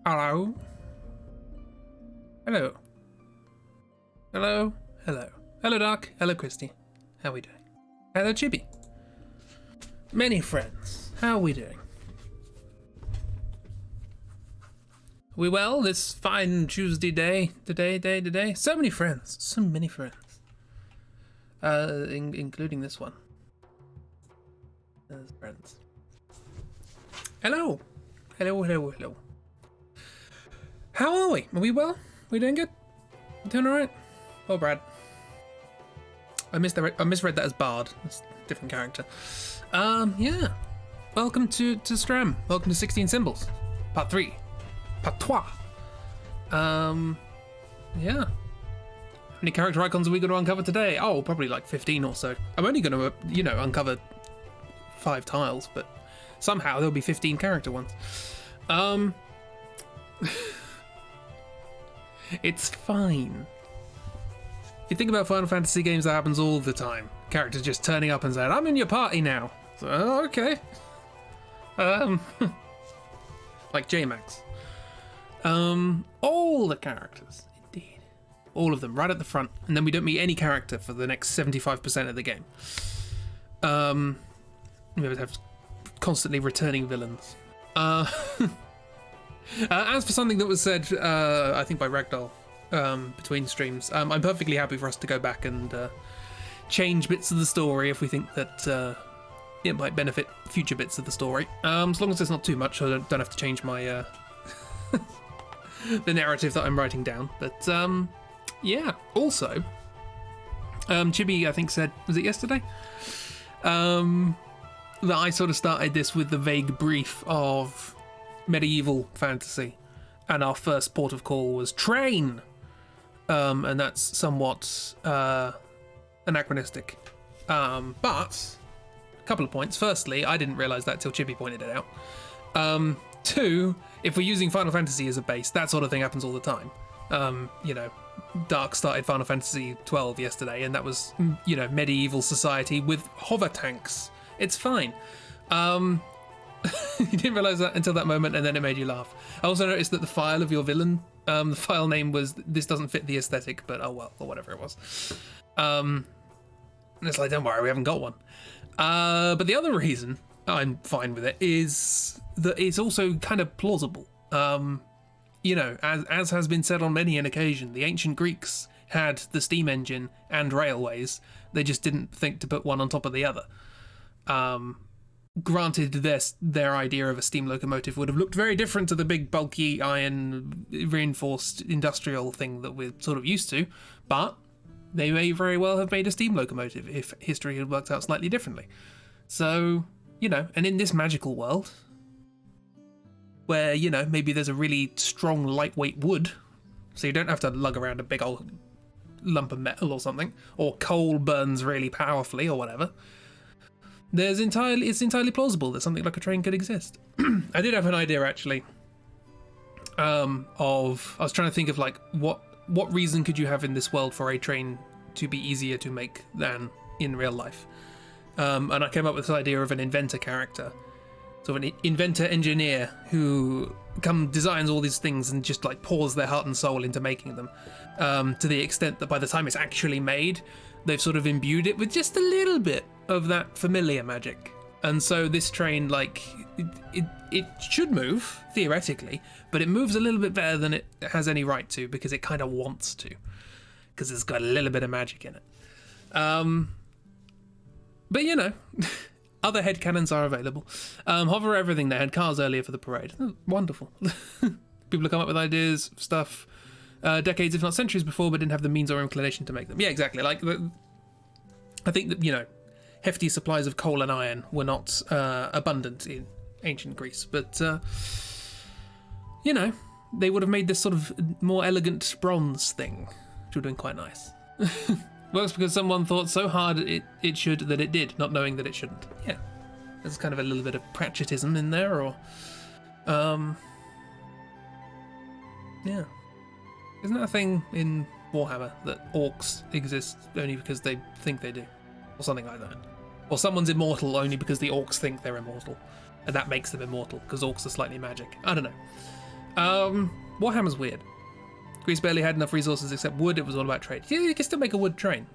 Hello. Hello. Hello. Hello. Hello, Doc. Hello, Christy. How are we doing? Hello, Chibi. Many friends. How are we doing? We well this fine Tuesday day? Today? So many friends. So many friends. Including this one. There's friends. Hello. Hello. How are we? Are we well? We doing good? Doing alright? Oh, Brad. I misread that as Bard. It's a different character. Yeah. Welcome to Stram. Welcome to 16 Symbols. Part 3. Part 3. Yeah. How many character icons are we going to uncover today? Oh, probably like 15 or so. I'm only going to, uncover 5 tiles, but somehow there'll be 15 character ones. It's fine. If you think about Final Fantasy games, that happens all the time. Characters just turning up and saying, I'm in your party now. So, okay. Like J-Max. All the characters, indeed. All of them, right at the front. And then we don't meet any character for the next 75% of the game. We have constantly returning villains. As for something that was said, I think by Ragdoll, between streams, I'm perfectly happy for us to go back and change bits of the story if we think that it might benefit future bits of the story. As long as there's not too much, I don't have to change my the narrative that I'm writing down. But yeah. Also, Chibi, I think, said, was it yesterday? That I sort of started this with the vague brief of medieval fantasy, and our first port of call was train, and that's somewhat anachronistic, but a couple of points. Firstly, I didn't realize that till Chibi pointed it out. Two, if we're using Final Fantasy as a base, that sort of thing happens all the time. Dark started Final Fantasy 12 yesterday, and that was, medieval society with hover tanks. It's fine. You didn't realise that until that moment, and then it made you laugh. I also noticed that the file of your villain, the file name was, this doesn't fit the aesthetic, but oh well, or whatever it was. And it's like, don't worry, we haven't got one. But the other reason I'm fine with it is that it's also kind of plausible. As has been said on many an occasion, the ancient Greeks had the steam engine and railways. They just didn't think to put one on top of the other. Granted, their idea of a steam locomotive would have looked very different to the big, bulky, iron, reinforced industrial thing that we're sort of used to, but they may very well have made a steam locomotive if history had worked out slightly differently. So, and in this magical world, where, maybe there's a really strong, lightweight wood, so you don't have to lug around a big old lump of metal or something, or coal burns really powerfully or whatever, it's entirely plausible that something like a train could exist. I did have an idea, actually, I was trying to think of, like, what reason could you have in this world for a train to be easier to make than in real life? And I came up with this idea of an inventor character. So an inventor engineer who designs all these things and just, like, pours their heart and soul into making them, to the extent that by the time it's actually made, they've sort of imbued it with just a little bit of that familiar magic. And so this train, like, it should move, theoretically, but it moves a little bit better than it has any right to, because it kind of wants to, because it's got a little bit of magic in it. But, other headcanons are available. Hover everything. They had cars earlier for the parade. Wonderful. People have come up with ideas, stuff, decades, if not centuries before, but didn't have the means or inclination to make them. Yeah, exactly. Like, I think that, hefty supplies of coal and iron were not abundant in ancient Greece, but, they would have made this sort of more elegant bronze thing, which would have been quite nice. Works because someone thought so hard it should that it did, not knowing that it shouldn't. Yeah, there's kind of a little bit of Pratchettism in there, or, yeah. Isn't that a thing in Warhammer, that orcs exist only because they think they do? Or something like that. Or someone's immortal only because the orcs think they're immortal. And that makes them immortal, because orcs are slightly magic. I don't know. Warhammer's weird. Greece barely had enough resources except wood. It was all about trade. Yeah, you can still make a wood train.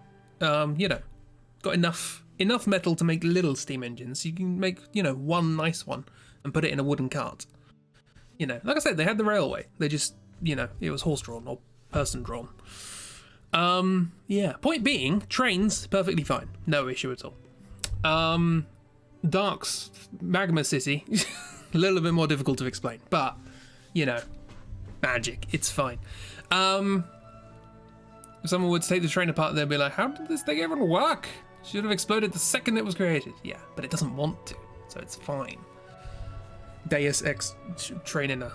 You know, got enough metal to make little steam engines. You can make, you know, one nice one and put it in a wooden cart. You know, like I said, they had the railway. They just, you know, it was horse-drawn or person-drawn. Yeah. Point being, trains, perfectly fine. No issue at all. Dark's Magma City, a little bit more difficult to explain, but, you know, magic. It's fine. If someone would take the train apart, they'd be like, how did this thing even work? Should have exploded the second it was created. Yeah, but it doesn't want to, so it's fine. Deus Ex Trainina.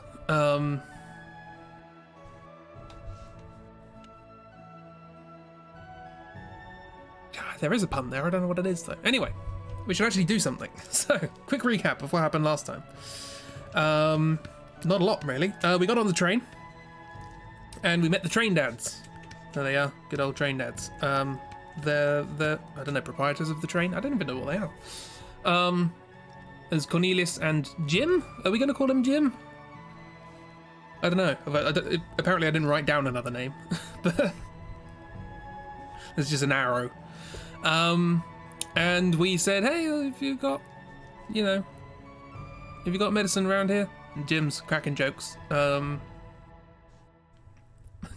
There is a pun there, I don't know what it is though. Anyway, we should actually do something. So, quick recap of what happened last time. Not a lot really. We got on the train, and we met the train dads. There they are, good old train dads. They're I don't know, proprietors of the train. I don't even know what they are. There's Cornelius and Jim. Are we going to call him Jim? I don't know. Apparently, I didn't write down another name, but there's just an arrow. And we said, hey, if you got, you know, have you got medicine around here? And Jim's cracking jokes.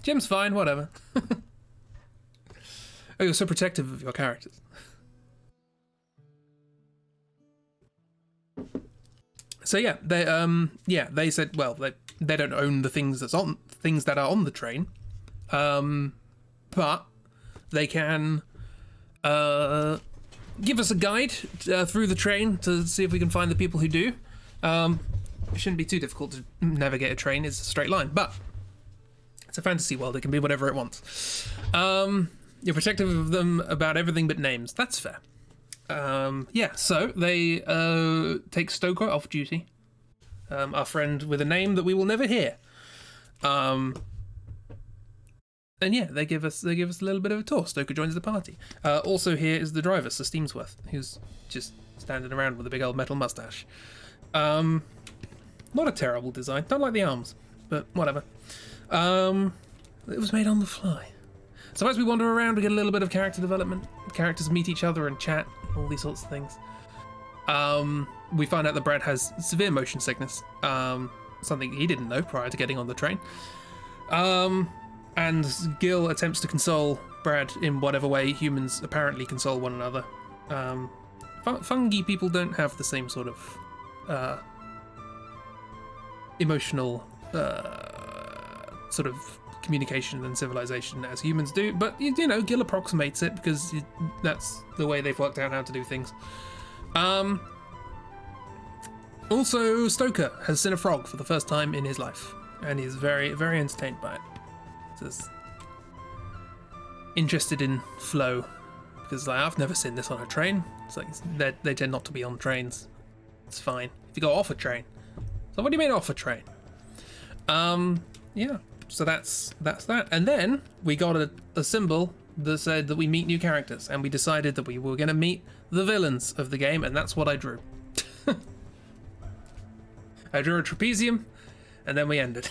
Jim's fine, whatever. Oh, you're so protective of your characters. So yeah, they said, well, they don't own the things that are on the train, but they can give us a guide through the train to see if we can find the people who do. It shouldn't be too difficult to navigate a train. It's a straight line, but it's a fantasy world. It can be whatever it wants. You're protective of them about everything but names. That's fair. Yeah, so they take Stoker off duty. Our friend with a name that we will never hear. And yeah, they give us a little bit of a tour. Stoker joins the party. Also here is the driver, Sir Steamsworth, who's just standing around with a big old metal mustache. Not a terrible design. Don't like the arms, but whatever. It was made on the fly. So as we wander around, we get a little bit of character development. Characters meet each other and chat, all these sorts of things. We find out that Brad has severe motion sickness, something he didn't know prior to getting on the train. And Gil attempts to console Brad in whatever way humans apparently console one another. Fungi people don't have the same sort of emotional sort of communication and civilization as humans do, but you know, Gil approximates it because that's the way they've worked out how to do things. Also, Stoker has seen a frog for the first time in his life, and he's very, very entertained by it. Just interested in flow, because like, I've never seen this on a train. It's like they tend not to be on trains. It's fine if you go off a train. So what do you mean off a train? Yeah. So that's that. And then we got a symbol that said that we meet new characters, and we decided that we were going to meet the villains of the game, and that's what I drew. I drew a trapezium, and then we ended.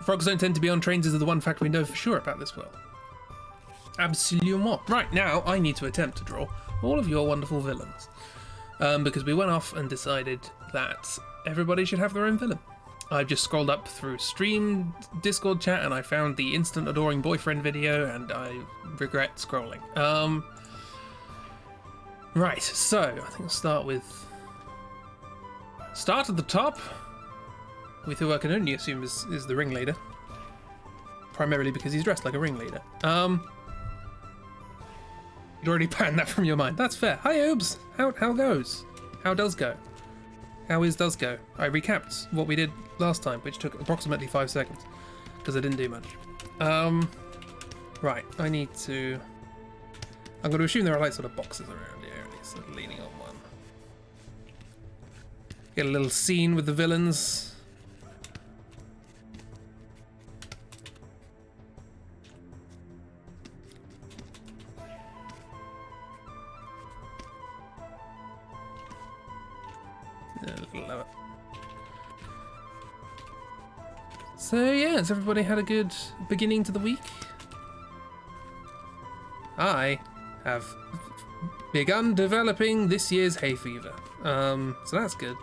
Frogs don't tend to be on trains is the one fact we know for sure about this world. Absolument. Right, now I need to attempt to draw all of your wonderful villains. Because we went off and decided that everybody should have their own villain. I've just scrolled up through stream Discord chat and I found the instant adoring boyfriend video, and I regret scrolling. Right, so I think we'll start at the top with who I can only assume is the ringleader, primarily because he's dressed like a ringleader. You'd already banned that from your mind. That's fair. Hi, Oobs. How goes? How does go? How is does go? I recapped what we did last time, which took approximately 5 seconds, because I didn't do much. Right, I'm going to assume there are like sort of boxes around here, and he's sort of leaning on one. Get a little scene with the villains. A little lower. So yeah, has everybody had a good beginning to the week? I have begun developing this year's hay fever. So that's good.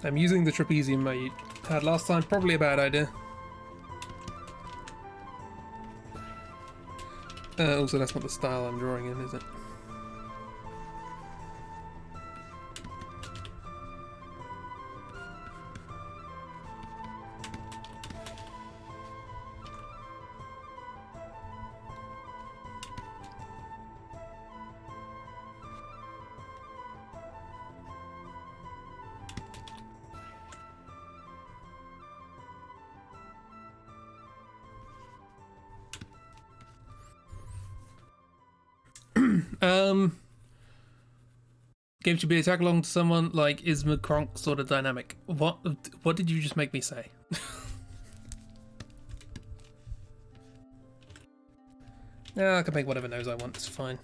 I'm using the trapezium I had last time, probably a bad idea. Also, that's not the style I'm drawing in, is it? Game should be a tag along to someone like Isma Kronk sort of dynamic. What did you just make me say? Yeah, I can make whatever nose I want, it's fine.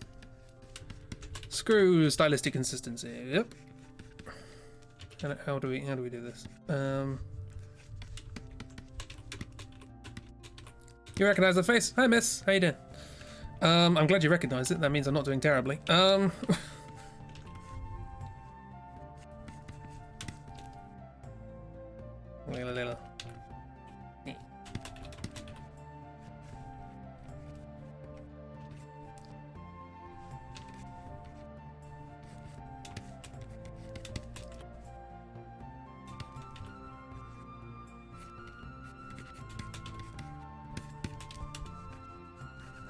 Screw stylistic consistency. Yep. How do we do this? You recognise the face? Hi miss, how you doing? I'm glad you recognise it, that means I'm not doing terribly.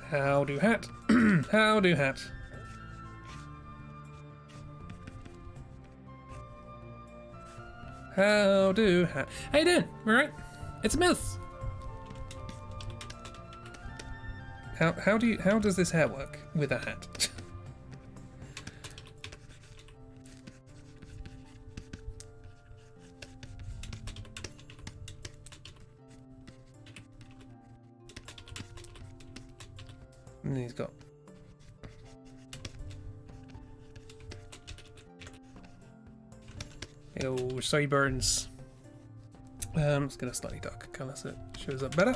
How do hat? How do hat? How do hat? How you doing? All right? It's a myth. How does this hair work with a hat? And he's got sideburns. Let's get a slightly darker colour so it shows up better.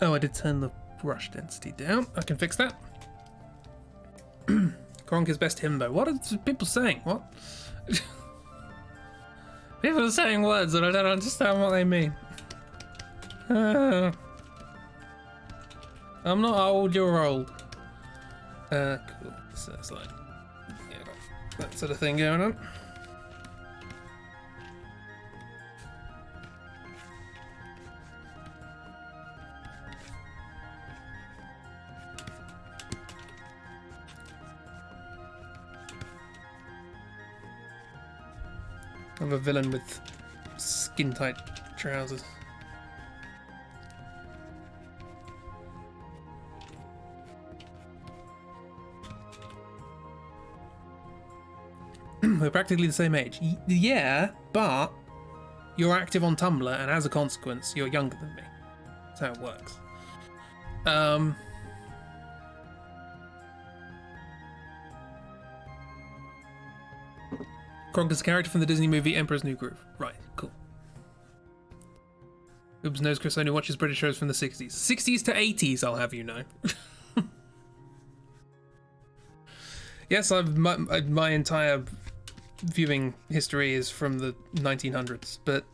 Oh, I did turn the brush density down. I can fix that. Kronk is best himbo. What are people saying? What? People are saying words and I don't understand what they mean. I'm not old, you're old. Cool. So it's like, yeah, that sort of thing going on. I'm a villain with skin-tight trousers. We're practically the same age. Yeah, but you're active on Tumblr, and as a consequence, you're younger than me. That's how it works. Kronk is a character from the Disney movie Emperor's New Groove. Right, cool. Oops, knows Chris only watches British shows from the 60s. 60s to 80s, I'll have you know. Yes, my entire viewing history is from the 1900s, but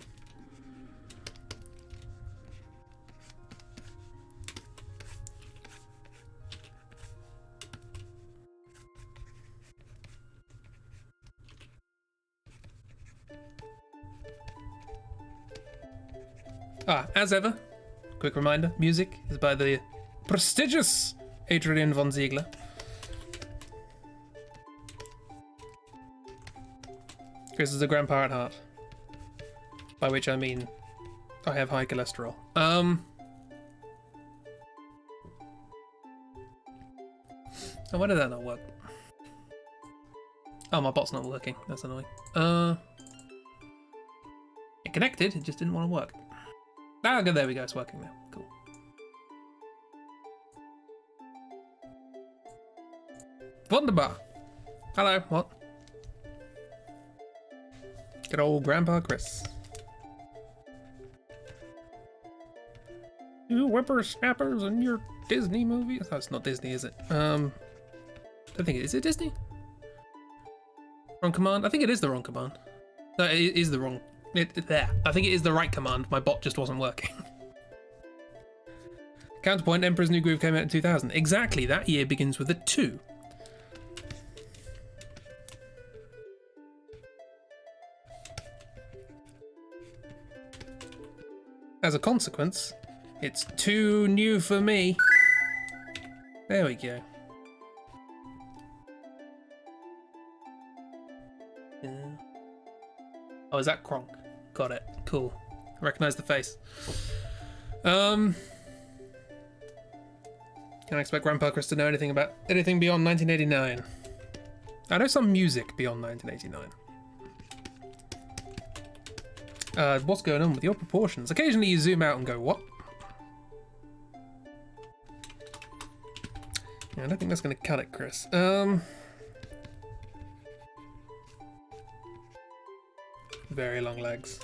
as ever, quick reminder, music is by the prestigious Adrian von Ziegler. Chris is a grandpa at heart. By which I mean, I have high cholesterol. Oh, why did that not work? Oh, my bot's not working. That's annoying. It connected, it just didn't want to work. Ah, good, there we go, it's working now. Cool. Wunderbar. Hello, what? Good old Grandpa Chris. You whippersnappers in your Disney movies? Oh, it's not Disney, is it? I think it is. It Disney? Wrong command? I think it is the wrong command. No, it is the wrong. There. I think it is the right command. My bot just wasn't working. Counterpoint: Emperor's New Groove came out in 2000. Exactly. That year begins with a 2. As a consequence, it's too new for me. There we go. Yeah. Oh, is that Kronk? Got it. Cool. Recognize the face. Can I expect Grandpa Chris to know anything about anything beyond 1989? I know some music beyond 1989. What's going on with your proportions? Occasionally you zoom out and go, what? Yeah, I don't think that's going to cut it, Chris. Very long legs.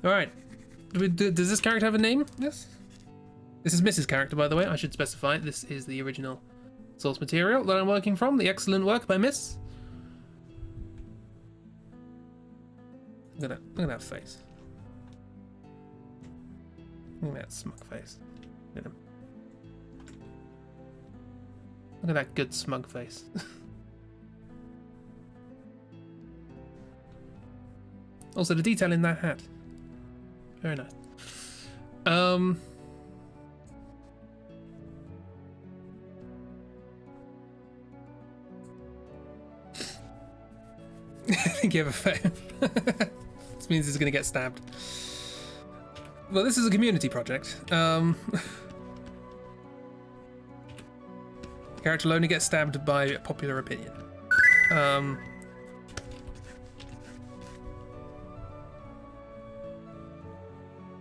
Alright. Does this character have a name? Yes? This is Mrs. Character, by the way. I should specify. This is the original source material that I'm working from. The excellent work by Miss. Look at that face. Look at that smug face. Look at him. Look at that good smug face. Also, the detail in that hat. Very nice. I think you have a fail. This means he's going to get stabbed. Well, this is a community project. The character will only get stabbed by popular opinion.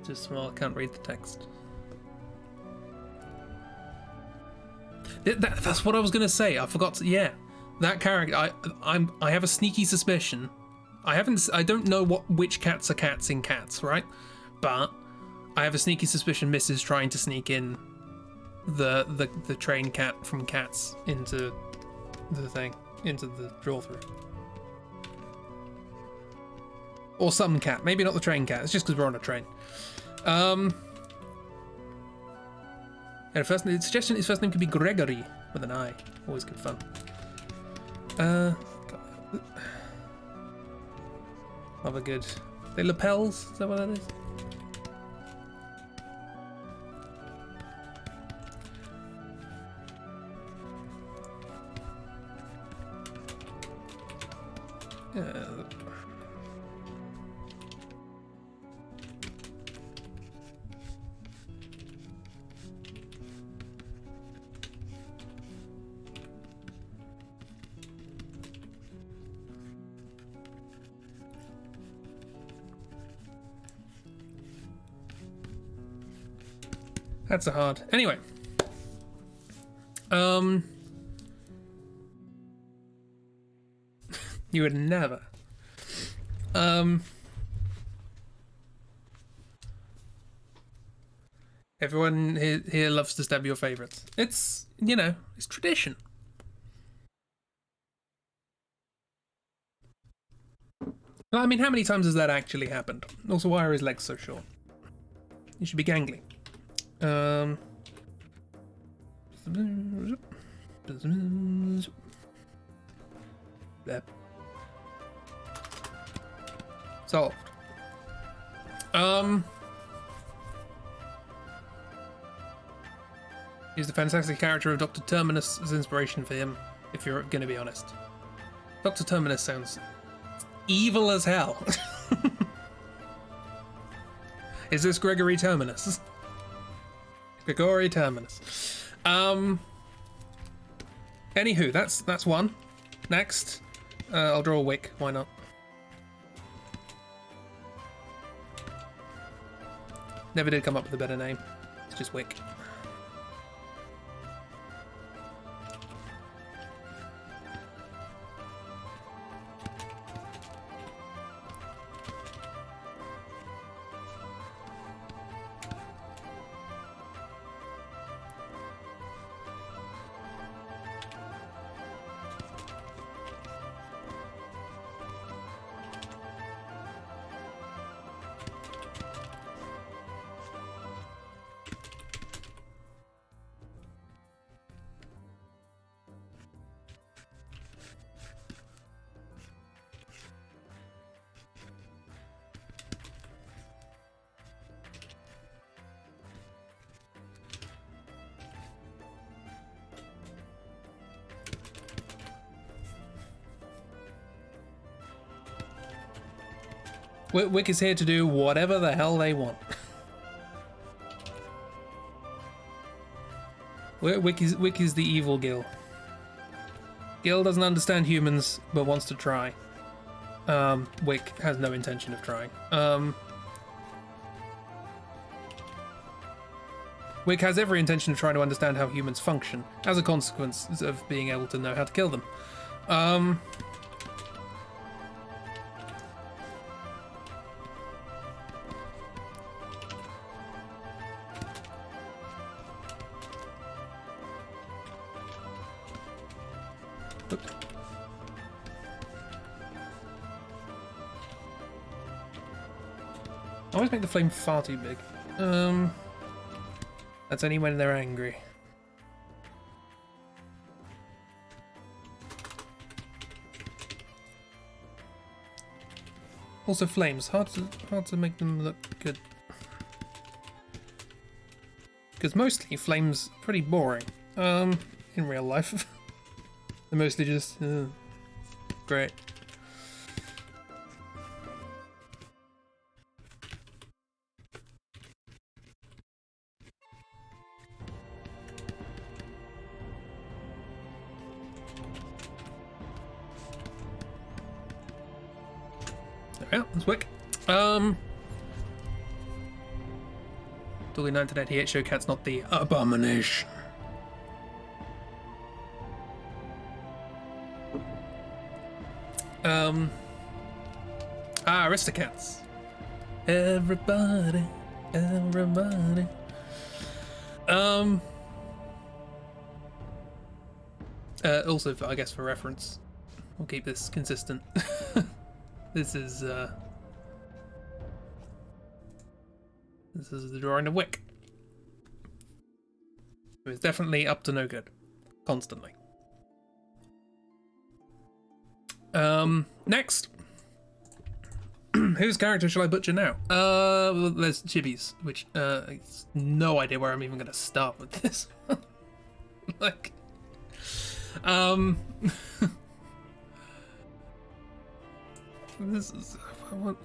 Just small, I can't read the text. That's what I was going to say. I forgot to, yeah. That character, I have a sneaky suspicion. I don't know which cats are cats in Cats, right? But I have a sneaky suspicion Miss is trying to sneak in the train cat from Cats into the thing, into the draw-through. Or some cat, maybe not the train cat. It's just because we're on a train. And the suggestion his first name could be Gregory with an I. Always good fun. Other good. They lapels? Is that what that is? That's a hard. Anyway. You would never. Everyone here loves to stab your favorites. It's, you know, it's tradition. I mean, how many times has that actually happened? Also, why are his legs so short? He should be gangly. There. Solved. Use the fantastic character of Dr. Terminus as inspiration for him, if you're going to be honest. Dr. Terminus sounds evil as hell. Is this Gregory Terminus? Gregory Terminus. Anywho, that's one. Next, I'll draw a wick. Why not? Never did come up with a better name. It's just wick. Wick is here to do whatever the hell they want. Wick is the evil Gil. Gil doesn't understand humans, but wants to try. Wick has no intention of trying. Wick has every intention of trying to understand how humans function, as a consequence of being able to know how to kill them. I always make the flame far too big. That's only when they're angry. Also flames, hard to make them look good. Because mostly flames pretty boring. In real life. They're mostly just great. Yeah, that's Wick. Duly 1988 Showcat's not the abomination. Aristocats. Everybody. Also, I guess for reference, we'll keep this consistent. This is the drawing of Wick. It's definitely up to no good, constantly. Next. Whose character shall I butcher now? Well, there's Chibi's, which no idea where I'm even going to start with this. Like, this is oh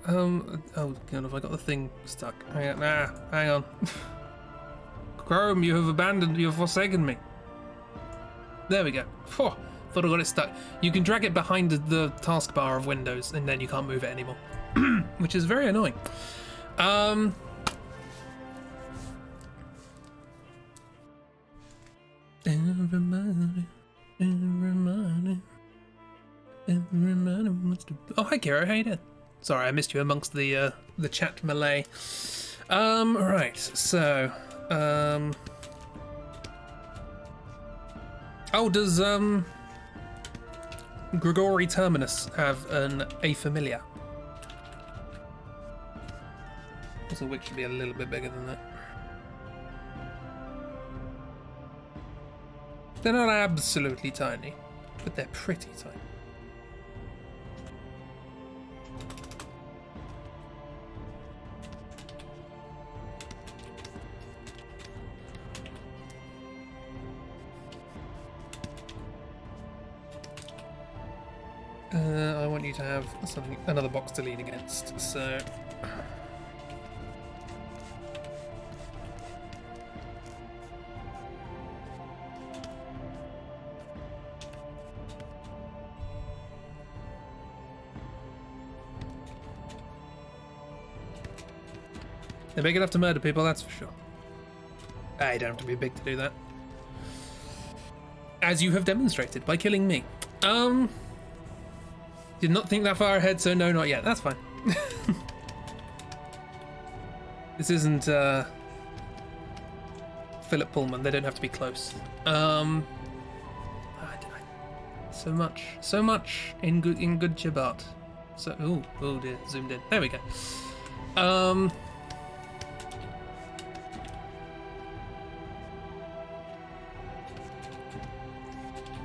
god, have I got the thing stuck? Hang on. Chrome, you have forsaken me. There we go. Thought I got it stuck. You can drag it behind the taskbar of Windows, and then you can't move it anymore, which is very annoying. Everybody wants to. Oh, hi, Kiro. How you doing? Sorry, I missed you amongst the chat melee. Right. So, oh, does Gregory Terminus have a familiar? Also, Wick should be a little bit bigger than that. They're not absolutely tiny, but they're pretty tiny. I want you to have another box to lean against, so They're big enough to murder people, that's for sure. I don't have to be big to do that. As you have demonstrated by killing me. Did not think that far ahead, so no, not yet. That's fine. This isn't Philip Pullman. They don't have to be close. So much in good Chibart. So oh dear, zoomed in. There we go.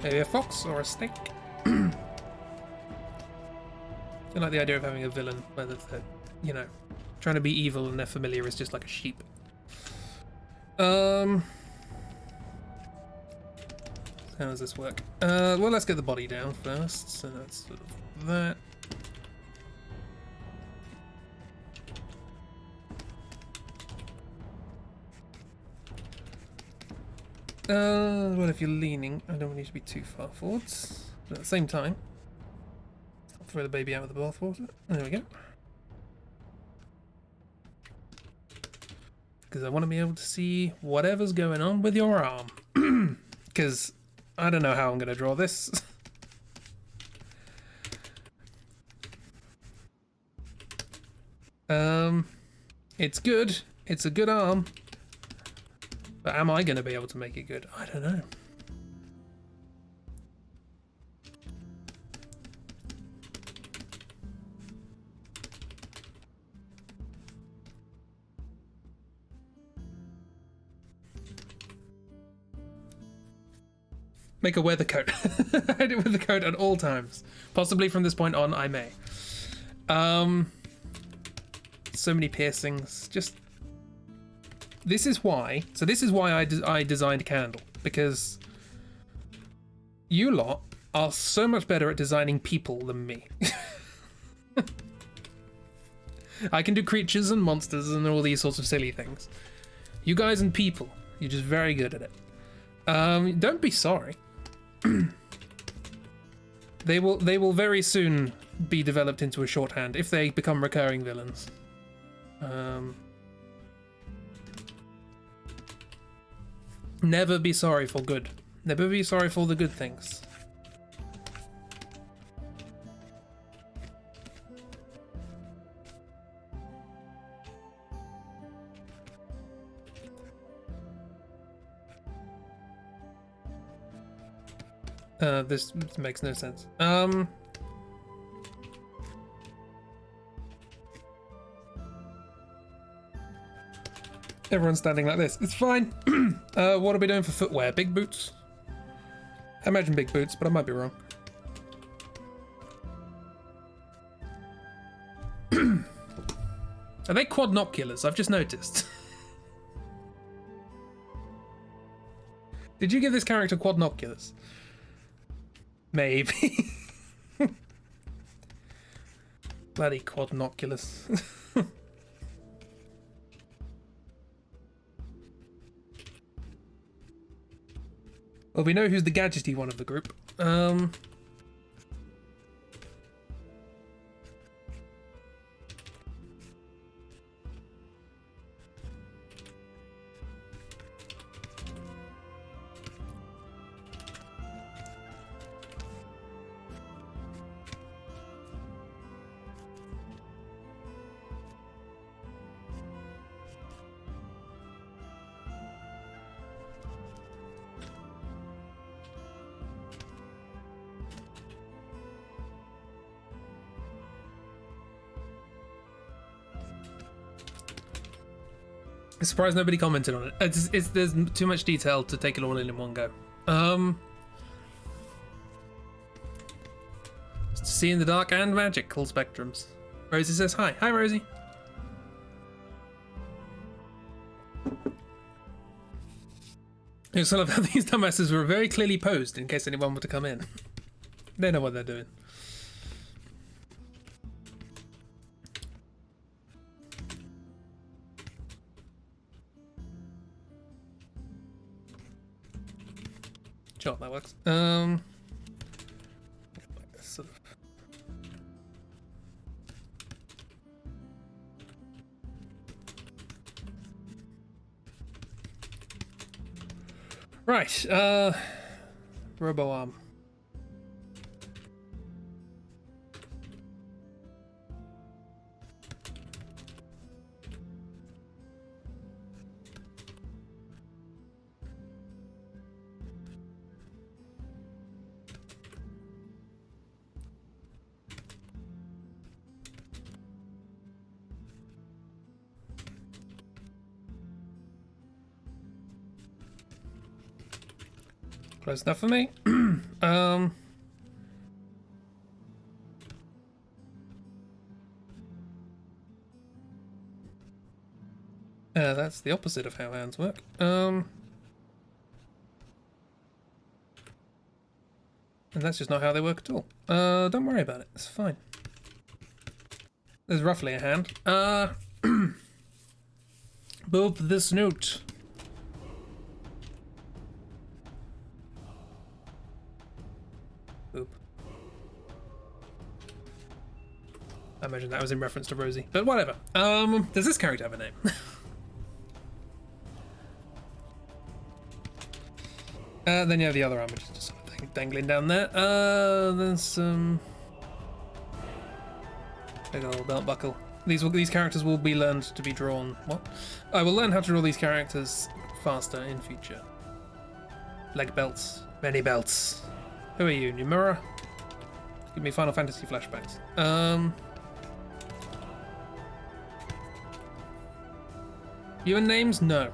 Maybe a fox or a snake. I like the idea of having a villain where they're, you know, trying to be evil and their familiar is just like a sheep. How does this work? Well, let's get the body down first. So that's sort of that. Well, if you're leaning, I don't want you to be too far forwards. But at the same time, I'll throw the baby out with the bathwater. There we go. Because I want to be able to see whatever's going on with your arm. Because I don't know how I'm going to draw this. It's good. It's a good arm. But am I going to be able to make it good? I don't know. Make a weather coat. Hide it with the coat at all times. Possibly from this point on, I may. So many piercings. Just... This is why. So this is why I designed Candle. Because you lot are so much better at designing people than me. I can do creatures and monsters and all these sorts of silly things. You guys and people, you're just very good at it. Don't be sorry. They will very soon be developed into a shorthand if they become recurring villains. Never be sorry for good. Never be sorry for the good things. This makes no sense. Everyone's standing like this. It's fine. What are we doing for footwear? Big boots? I imagine big boots, but I might be wrong. Are they quadnoculars? I've just noticed. Did you give this character quadnoculars? Maybe. Bloody quadnoculars. Well, we know who's the gadgety one of the group. I'm surprised nobody commented on it. There's too much detail to take it all in one go. To see in the dark and magical spectrums. Rosie says hi. Hi, Rosie. I just love how these dumbasses were very clearly posed in case anyone were to come in. They know what they're doing. Sure, that works. Sort of. Right, Robo-Arm. Close enough for me. That's the opposite of how hands work. And that's just not how they work at all. Don't worry about it. It's fine. There's roughly a hand. Boop the snoot. Boop. I imagine that was in reference to Rosie, but whatever. Does this character have a name? Then you have the other arm, which is just sort of dangling down there. There's some big old belt buckle. These characters will be learned to be drawn. What? I will learn how to draw these characters faster in future. Leg belts, many belts. Who are you, Numura? Give me Final Fantasy flashbacks. You and names? No.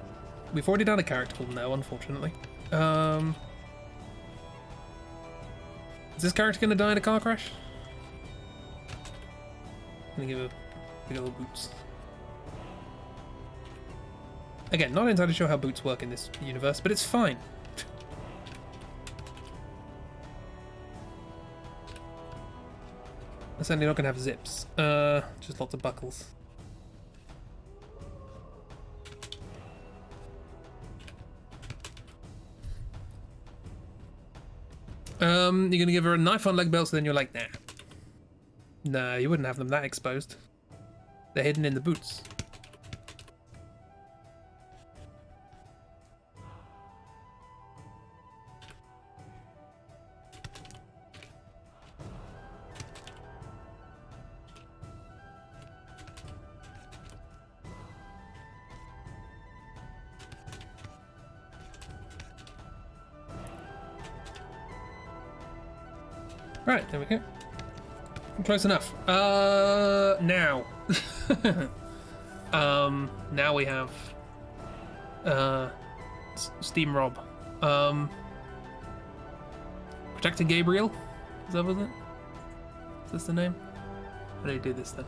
We've already done a character called No, unfortunately. Is this character gonna die in a car crash? Gonna give a big old boots. Again, not entirely sure how boots work in this universe, but it's fine. I'm certainly not gonna have zips. Just lots of buckles. You're gonna give her a knife on leg belt, so then you're like, nah. Nah, you wouldn't have them that exposed. They're hidden in the boots. Right, there we go. Close enough. Now. Now we have Steam Rob. Protector Gabriel? Is that what it? Is this the name? How do you do this then?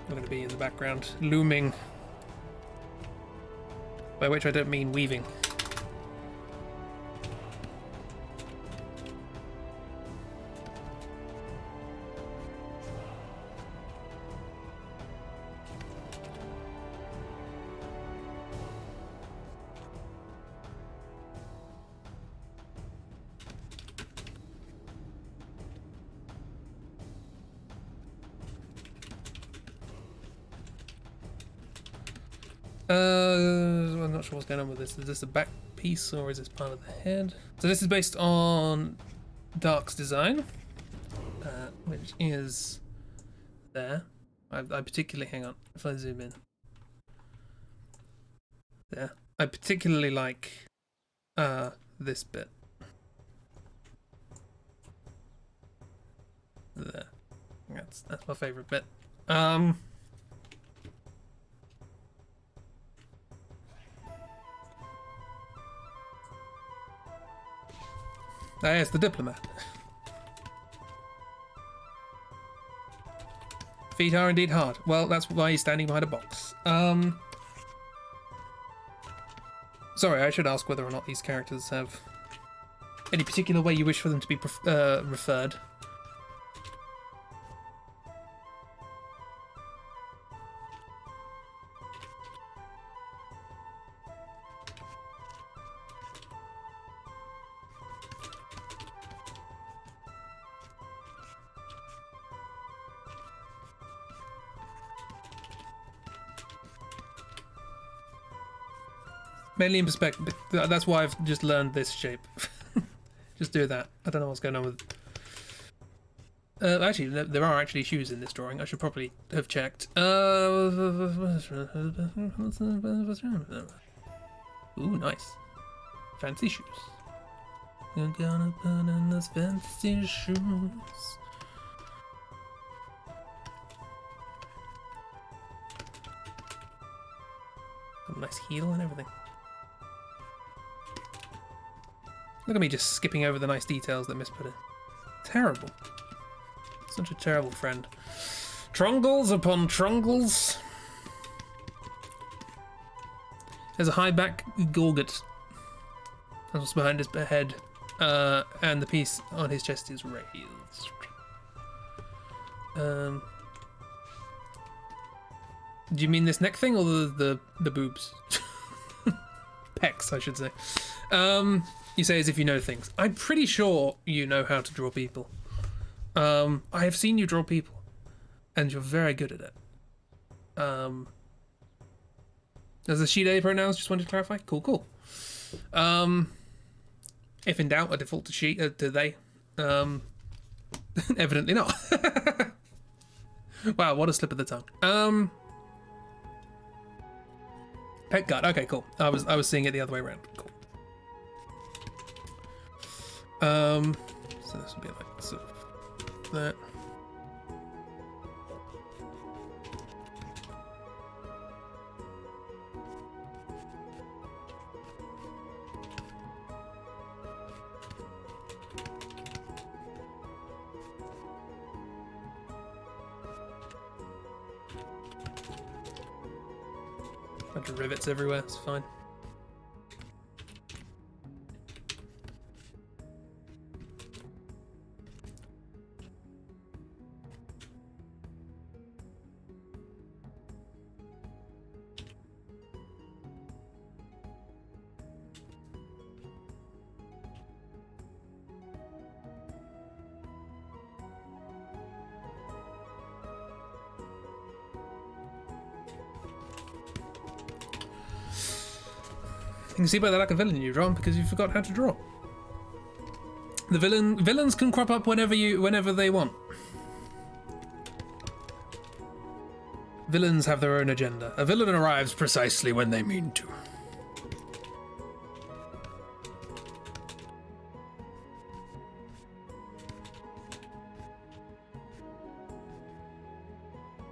We're gonna be in the background, looming. By which I don't mean weaving. I'm not sure what's going on with this. Is this a back piece or is this part of the head? So this is based on Dark's design, which is there. I particularly, hang on, if I zoom in. There. I particularly like this bit. There. That's my favourite bit. Ah, yes, the diplomat. Feet are indeed hard. Well, that's why he's standing behind a box. Sorry, I should ask whether or not these characters have any particular way you wish for them to be referred. Mainly in perspective. That's why I've just learned this shape. Just do that. I don't know what's going on with... actually, there are actually shoes in this drawing. I should probably have checked. Ooh, nice. Fancy shoes. You're gonna put in those fancy shoes. Got a nice heel and everything. Look at me just skipping over the nice details that Miss put in. Terrible. Such a terrible friend. Trungles upon trungles. There's a high back gorget. That's what's behind his head. And the piece on his chest is raised. Do you mean this neck thing or the boobs? Pecs, I should say. You say as if you know things. I'm pretty sure you know how to draw people. I have seen you draw people, and you're very good at it. There's a she/they pronouns. Just wanted to clarify. Cool. If in doubt, I default to she, to they. Evidently not. Wow, what a slip of the tongue. Pet guard. Okay, cool. I was seeing it the other way around. Cool. So this would be like sort of that. Bunch of rivets everywhere, it's fine. You can see by the lack of villain you draw because you forgot how to draw. The villains can crop up whenever they want. Villains have their own agenda. A villain arrives precisely when they mean to.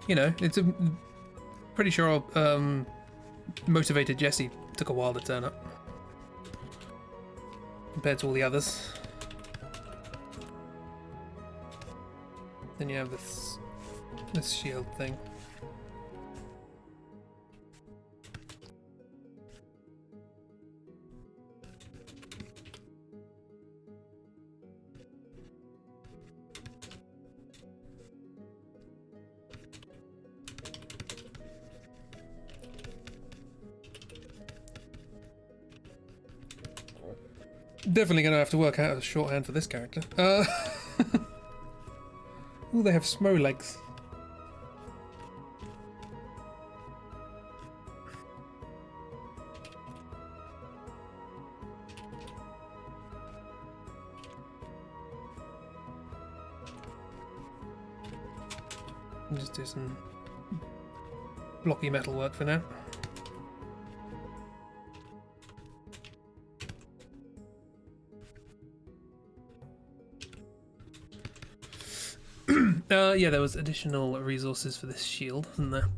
You know, it's a pretty sure motivated Jesse took a while to turn up compared to all the others. Then you have this shield thing. Definitely gonna have to work out a shorthand for this character. Oh, they have smo legs. I'll just do some blocky metal work for now. Yeah, there was additional resources for this shield, wasn't there?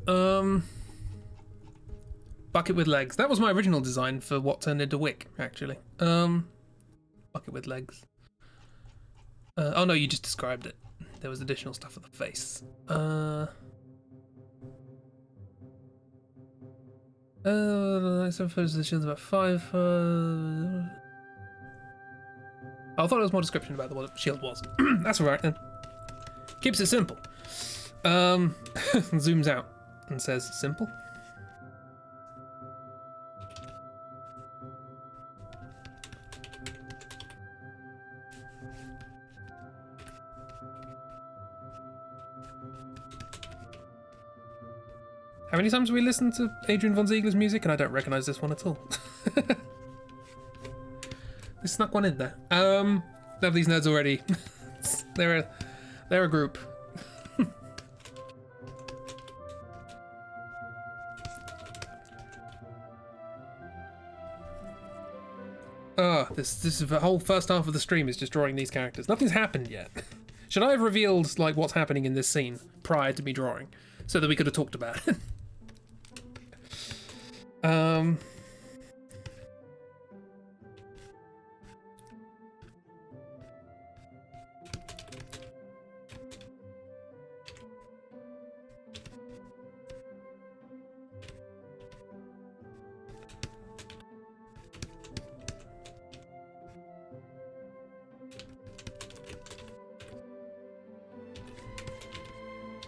Bucket with legs. That was my original design for what turned into Wick, actually. Bucket with legs. Oh no, you just described it. There was additional stuff for the face. I suppose the shield's about 5. I thought it was more description about what the shield was. That's alright then. Keeps it simple. Zooms out and says simple. How many times have we listened to Adrian von Ziegler's music and I don't recognize this one at all? They snuck one in there. Have these nerds already. they're a group. This the whole first half of the stream is just drawing these characters. Nothing's happened yet. Should I have revealed like what's happening in this scene prior to me drawing, so that we could have talked about it?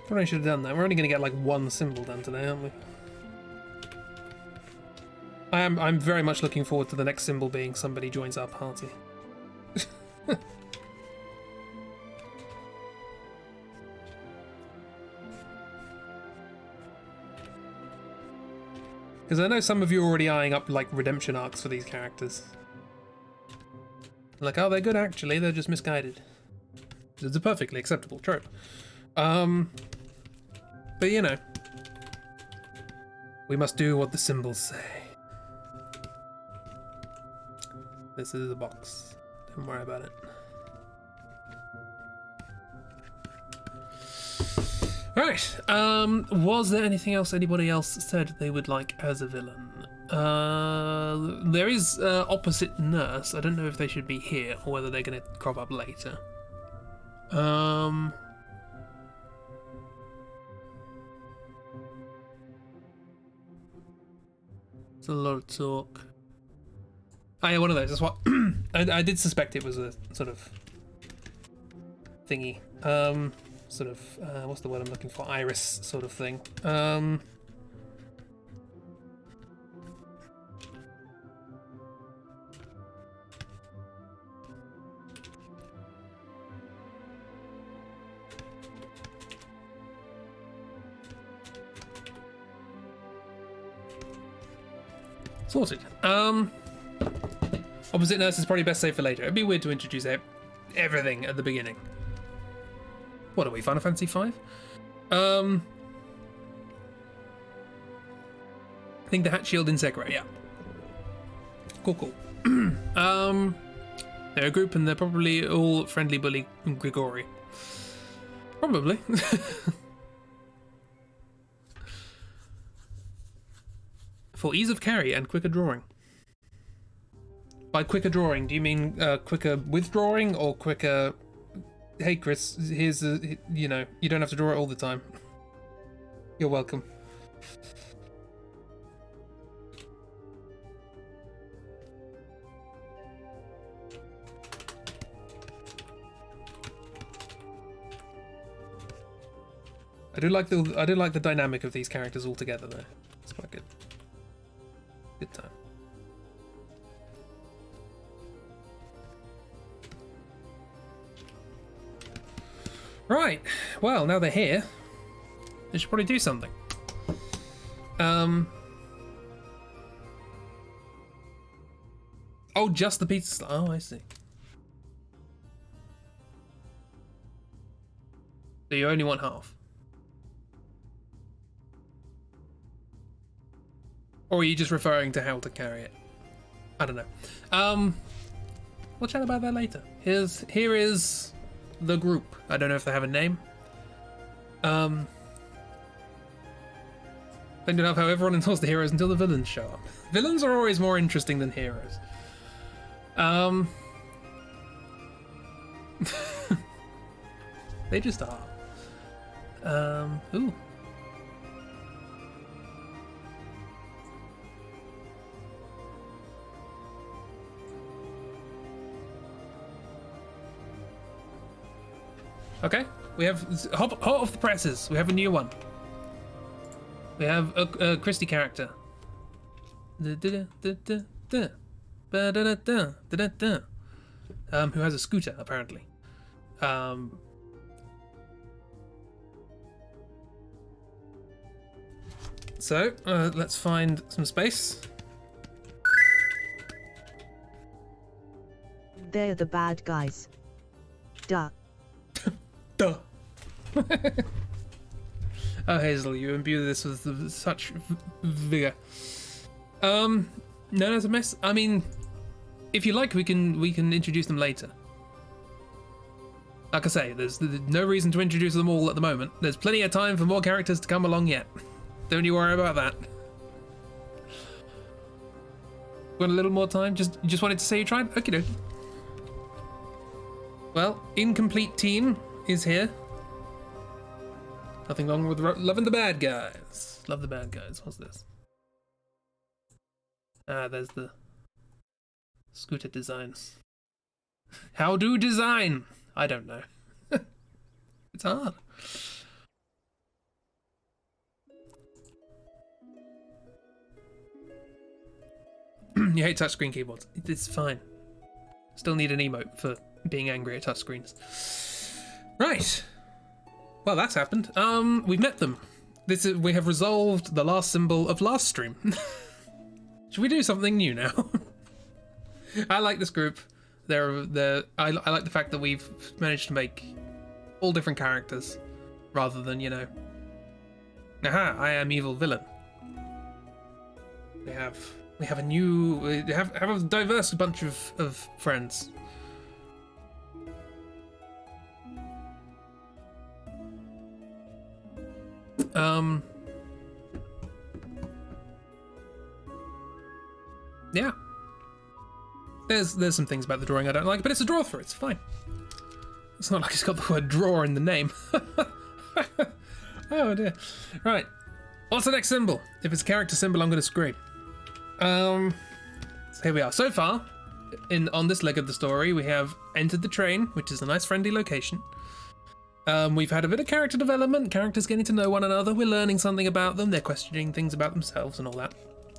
Probably should have done that. We're only going to get like one symbol done today, aren't we? I'm very much looking forward to the next symbol being somebody joins our party. Because I know some of you are already eyeing up like redemption arcs for these characters. Like, oh, they're good actually, they're just misguided. It's a perfectly acceptable trope. But you know, we must do what the symbols say. This is a box. Don't worry about it. Right. Was there anything else anybody else said they would like as a villain? There is opposite nurse. I don't know if they should be here or whether they're going to crop up later. It's a lot of talk. Oh yeah, one of those. That's what I did suspect it was a sort of thingy. Sort of what's the word I'm looking for? Iris sort of thing. Sorted. Opposite nurse is probably best saved for later. It'd be weird to introduce everything at the beginning. What are we, Final Fantasy V? I think the hat shield in Sekiro, yeah. Cool. They're a group and they're probably all friendly bully Grigori. Probably. For ease of carry and quicker drawing. By quicker drawing, do you mean quicker withdrawing or quicker... Hey Chris, here's a, you know, you don't have to draw it all the time. You're welcome. I do like the dynamic of these characters all together though. It's quite good. Good time. Right, well, now they're here, they should probably do something. Oh, just the pizza. Oh, I see. So you only want half? Or are you just referring to how to carry it? I don't know. We'll chat about that later. Here is the group. I don't know if they have a name. They don't have how everyone installs the heroes until the villains show up. Villains are always more interesting than heroes. They just are. Ooh. Okay, we have hot off the presses. We have a new one. We have a Christie character. Who has a scooter apparently. So let's find some space. they're the bad guys. Duh. Duh. Oh, Hazel, you imbue this with such vigor. No, that's a mess. I mean, if you like, we can introduce them later. Like I say, there's no reason to introduce them all at the moment. There's plenty of time for more characters to come along yet. Don't you worry about that. Want a little more time? You just wanted to say you tried? Okie dokie. Well, incomplete team is here. Nothing wrong with loving the bad guys. Love the bad guys. What's this? Ah, there's the scooter designs. How do design? I don't know. It's hard. You hate touchscreen keyboards. It's fine. Still need an emote for being angry at touchscreens. Right. Well, that's happened. We've met them. We have resolved the last symbol of last stream. Should we do something new now? I like this group. I like the fact that we've managed to make all different characters, rather than, you know, aha, I am evil villain. We have a new, we have a diverse bunch of friends. Yeah. There's some things about the drawing I don't like, but it's a draw through, it's fine. It's not like it's got the word draw in the name. Oh dear. Right. What's the next symbol? If it's a character symbol, I'm gonna scream. So here we are. So far, on this leg of the story, we have entered the train, which is a nice friendly location. We've had a bit of character development, characters getting to know one another, we're learning something about them, they're questioning things about themselves and all that.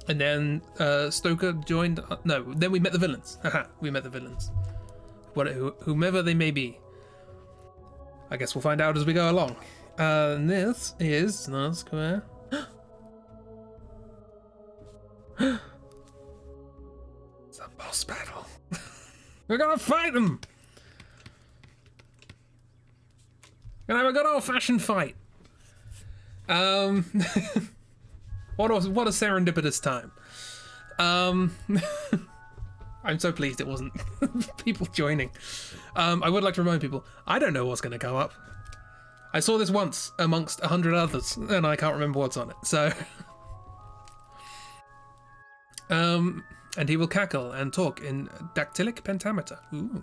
And then Stoker joined, no, then we met the villains. Haha, we met the villains. Whomever they may be. I guess we'll find out as we go along. And this is the square. It's a boss battle. We're gonna fight them! Gonna have a good old-fashioned fight. What a serendipitous time. I'm so pleased it wasn't people joining. I would like to remind people, I don't know what's going to come up. I saw this once amongst 100 others, and I can't remember what's on it. So, and he will cackle and talk in dactylic pentameter. Ooh.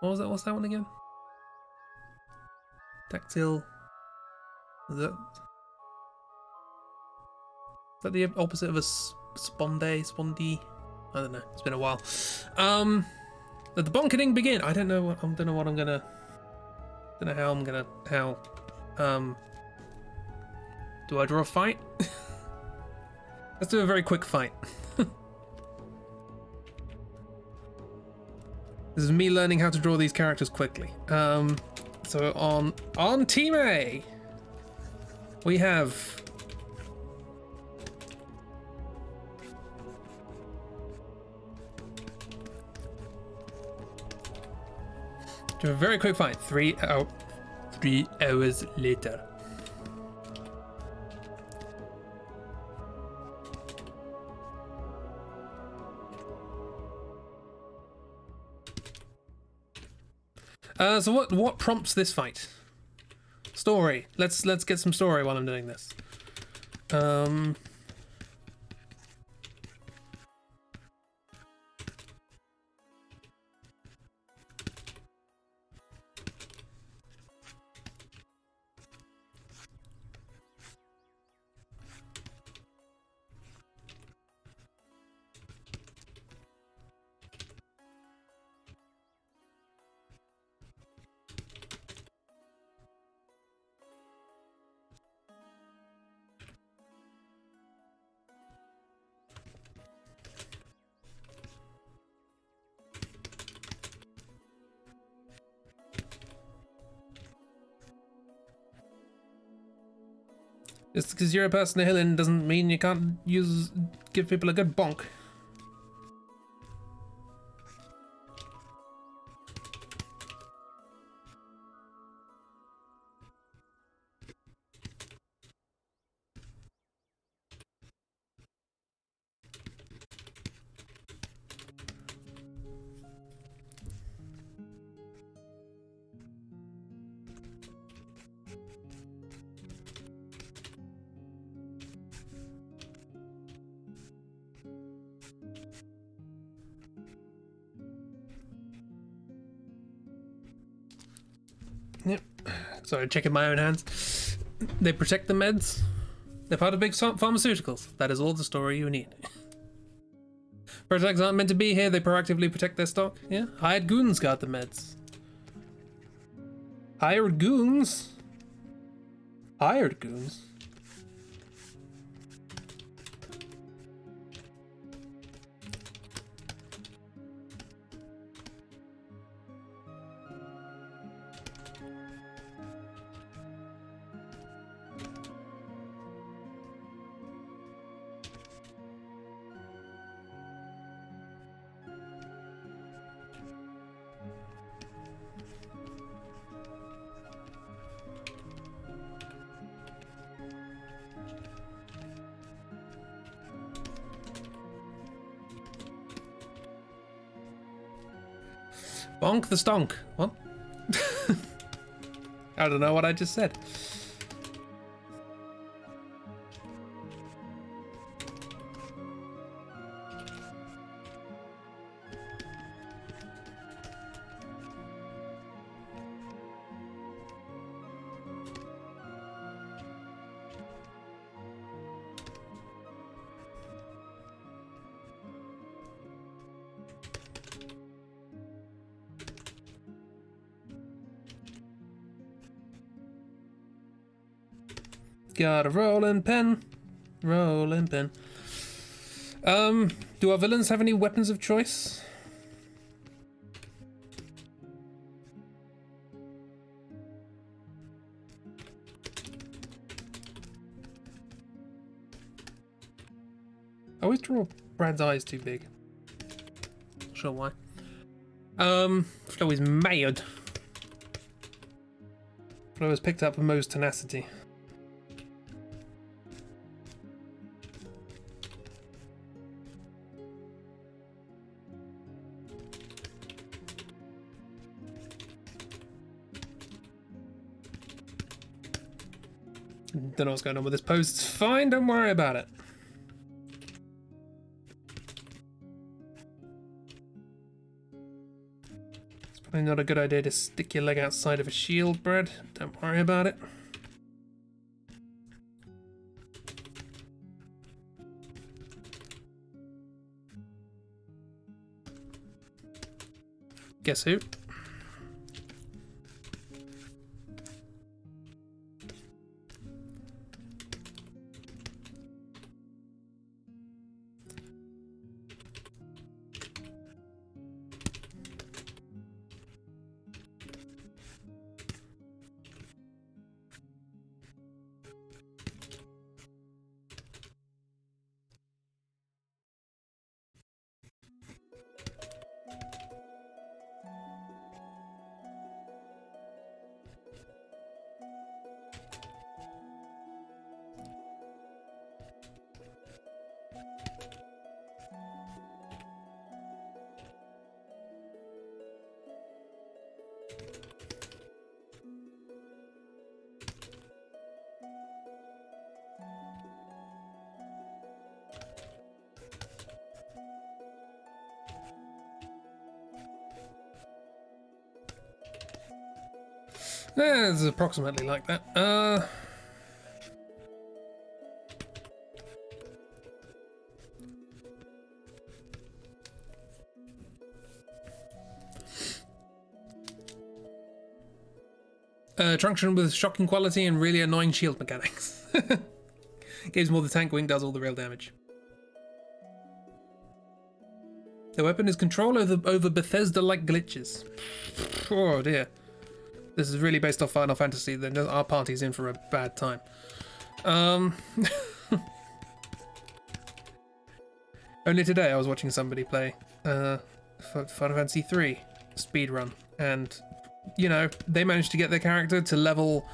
What was that? What's that one again? Dactyl. Is that the opposite of a spondy? I don't know. It's been a while. Let the bonketing begin. I don't know what I'm gonna. Don't know how I'm gonna. Do I draw a fight? Let's do a very quick fight. This is me learning how to draw these characters quickly. So on Team A, we have do a very quick fight. 3 hours later. So what prompts this fight? Story. Let's get some story while I'm doing this. Just because you're a person of healing doesn't mean you can't give people a good bonk. Yep. Sorry, checking my own hands. They protect the meds. They're part of big pharmaceuticals. That is all the story you need. Projects aren't meant to be here. They proactively protect their stock. Yeah. Hired goons guard the meds. Hired goons? Hired goons? Bonk the stonk. What? I don't know what I just said. Got a rolling pin. Rolling pin. Do our villains have any weapons of choice? I always draw Brad's eyes too big. Not sure why. Flo is mad. Flo has picked up Mo's tenacity. Don't know what's going on with this post. It's fine, don't worry about it. It's probably not a good idea to stick your leg outside of a shield, Brad. Don't worry about it. Guess who? Yeah, it's approximately like that. Trunction with shocking quality and really annoying shield mechanics. Gives more the tank wing, does all the real damage. The weapon is control over Bethesda-like glitches. Oh dear. This is really based off Final Fantasy, then our party's in for a bad time. Only today I was watching somebody play Final Fantasy 3 speedrun, and, you know, they managed to get their character to level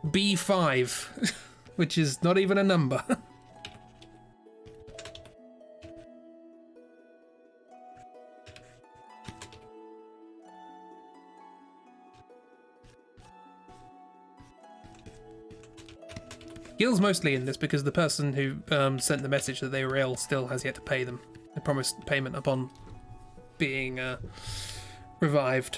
B5, which is not even a number. Gil's mostly in this because the person who sent the message that they were ill still has yet to pay them. They promised payment upon being revived.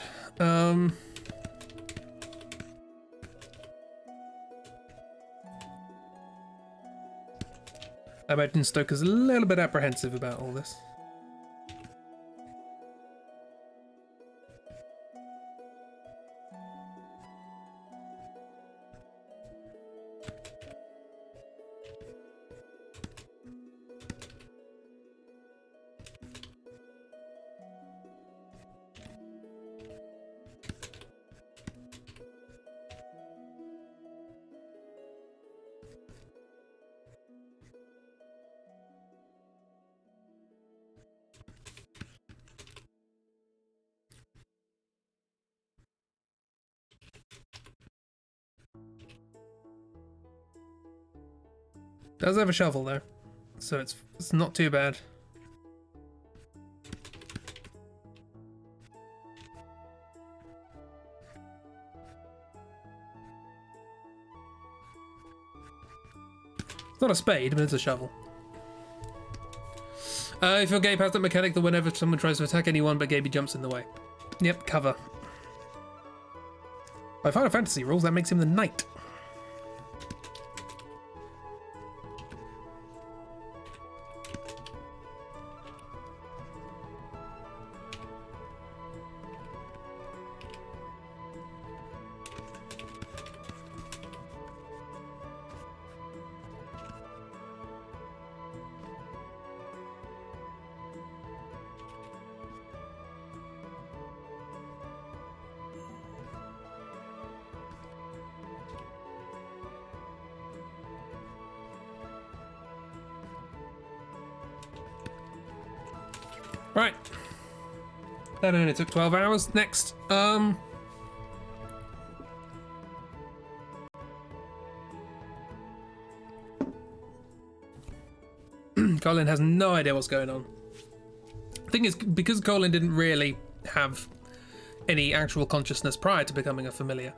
I imagine Stoker's a little bit apprehensive about all this. Does have a shovel though, so it's not too bad. It's not a spade, but it's a shovel. If your Gabe has that mechanic that whenever someone tries to attack anyone but Gabe jumps in the way. Yep, cover. By Final Fantasy rules, that makes him the knight. Right. That only took 12 hours. Next, Colin has no idea what's going on. Thing is, because Colin didn't really have any actual consciousness prior to becoming a familiar,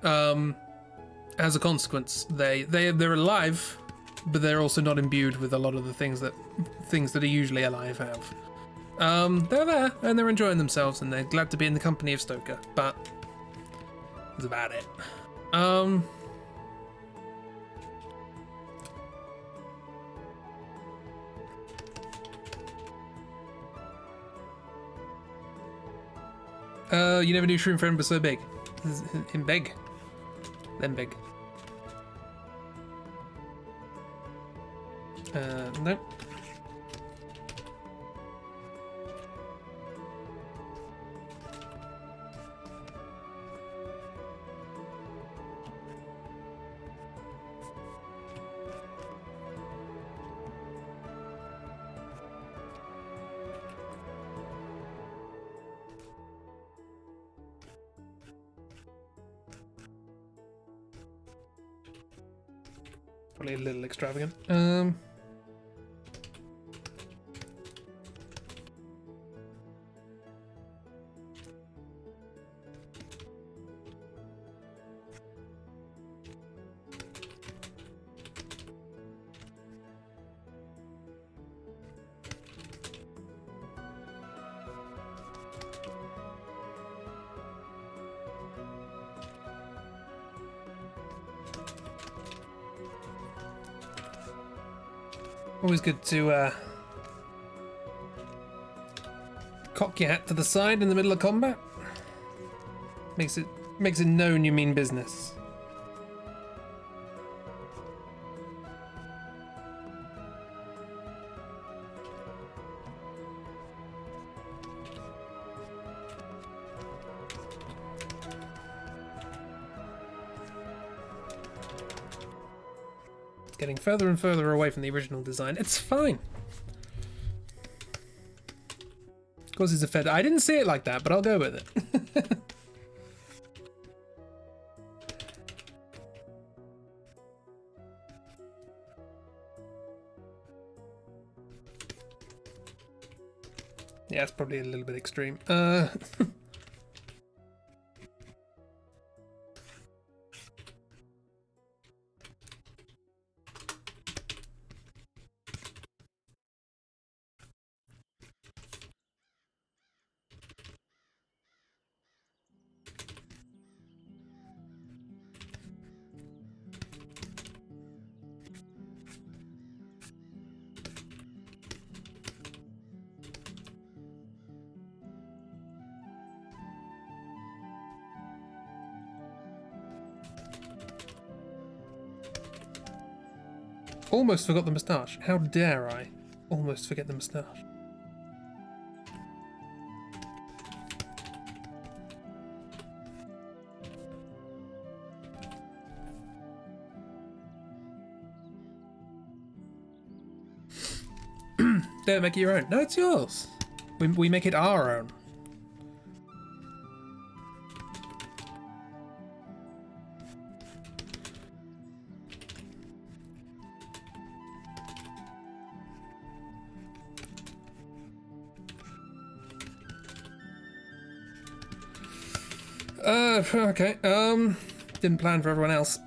as a consequence, they're alive, but they're also not imbued with a lot of the things that are usually alive have. They're there and they're enjoying themselves and they're glad to be in the company of Stoker, but that's about it. You never knew Shroom Friend was so big. Him big. Then big. Nope. Probably a little extravagant. Always good to cock your hat to the side in the middle of combat. Makes it known you mean business. Getting further and further away from the original design. It's fine. Of course it's a feather. I didn't see it like that, but I'll go with it. Yeah, it's probably a little bit extreme. Almost forgot the moustache. How dare I almost forget the moustache? Don't make it your own. No, it's yours. We make it our own. Okay. Didn't plan for everyone else.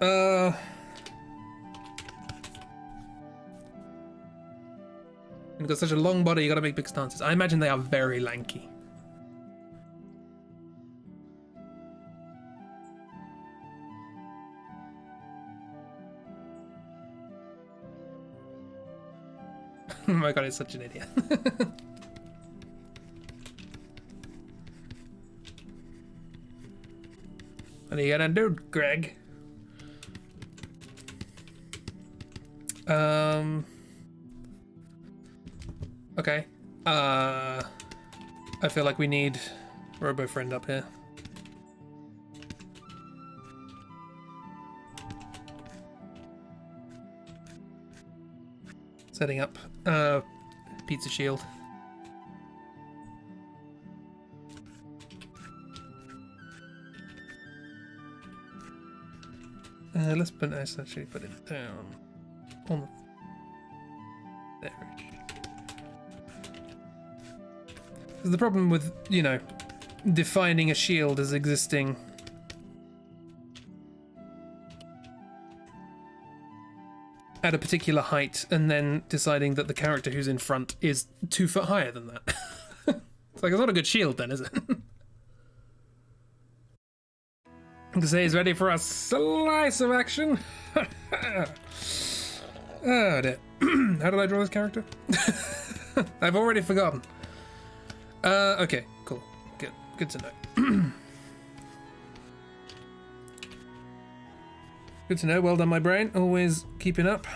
You've got such a long body, you gotta make big stances. I imagine they are very lanky. Oh my god, he's such an idiot. What are you gonna do, Greg? Okay. I feel like we need Robo Friend up here. Setting up Pizza Shield. Let's actually put it down on there. Because the problem with, you know, defining a shield as existing at a particular height and then deciding that the character who's in front is 2 foot higher than that. It's like, it's not a good shield then, is it? Say he's ready for a slice of action. Oh dear. How did I draw this character? I've already forgotten. Okay, cool. Good to know. Good to know. Well done, my brain. Always keeping up.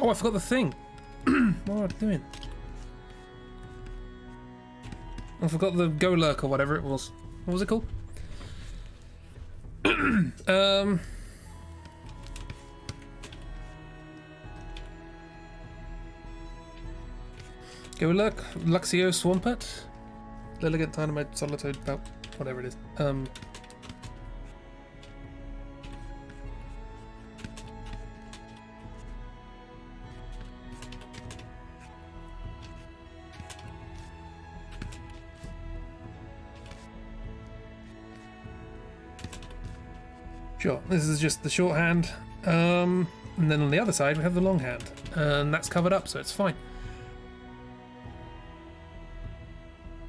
Oh, I forgot the thing. What am I doing? I forgot the Go Lurk or whatever it was. What was it called? Go Lurk, Luxio Swampert, Lilligant Dynamite Solitude Belt, whatever it is. Sure, this is just the shorthand, and then on the other side we have the longhand, and that's covered up, so it's fine.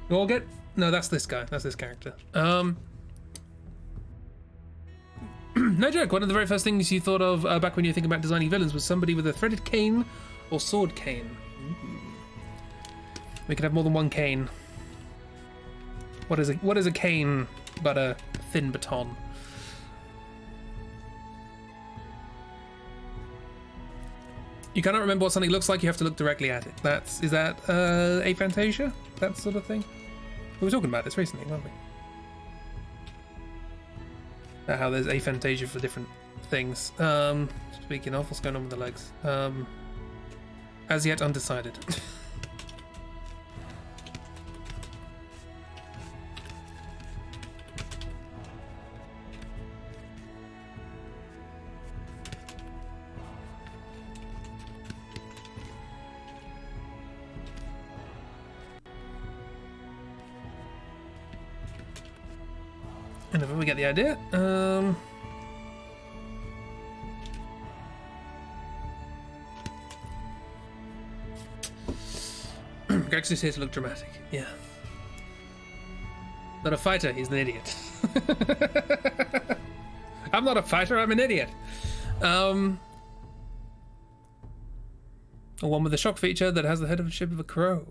All good? No, that's this guy. That's this character. No joke. One of the very first things you thought of back when you were thinking about designing villains was somebody with a threaded cane or sword cane. We could have more than one cane. What is a cane but a thin baton? You cannot remember what something looks like, you have to look directly at it. Is that aphantasia? That sort of thing? We were talking about this recently, weren't we? About how there's aphantasia for different things. Speaking of, what's going on with the legs? As yet undecided. And if we get the idea, Greg's just here to look dramatic. Yeah. Not a fighter, he's an idiot. I'm not a fighter, I'm an idiot. A one with a shock feature that has the head of a ship of a crow.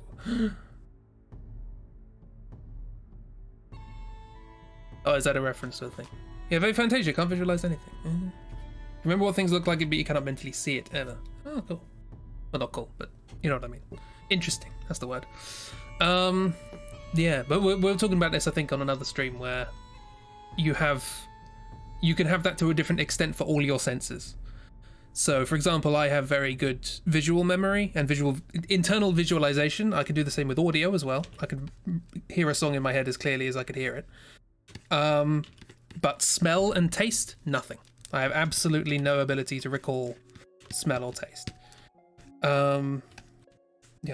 Oh, is that a reference to a thing? Yeah, very Fantasia, can't visualize anything. Remember what things look like, but you cannot mentally see it ever. Oh, cool. Well, not cool, but you know what I mean. Interesting, that's the word. Yeah, but we're talking about this, I think, on another stream where you can have that to a different extent for all your senses. So, for example, I have very good visual memory and internal visualization. I can do the same with audio as well. I can hear a song in my head as clearly as I could hear it. But smell and taste, nothing. I have absolutely no ability to recall smell or taste. Yeah,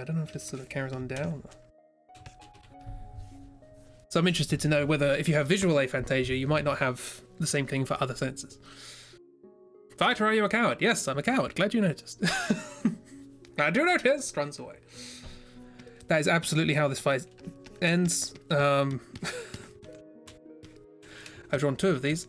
I don't know if this sort of carries on down. So I'm interested to know whether if you have visual aphantasia, you might not have the same thing for other senses. Fighter, are you a coward? Yes, I'm a coward. Glad you noticed. I do notice. Runs away. That is absolutely how this fight ends. I've drawn two of these.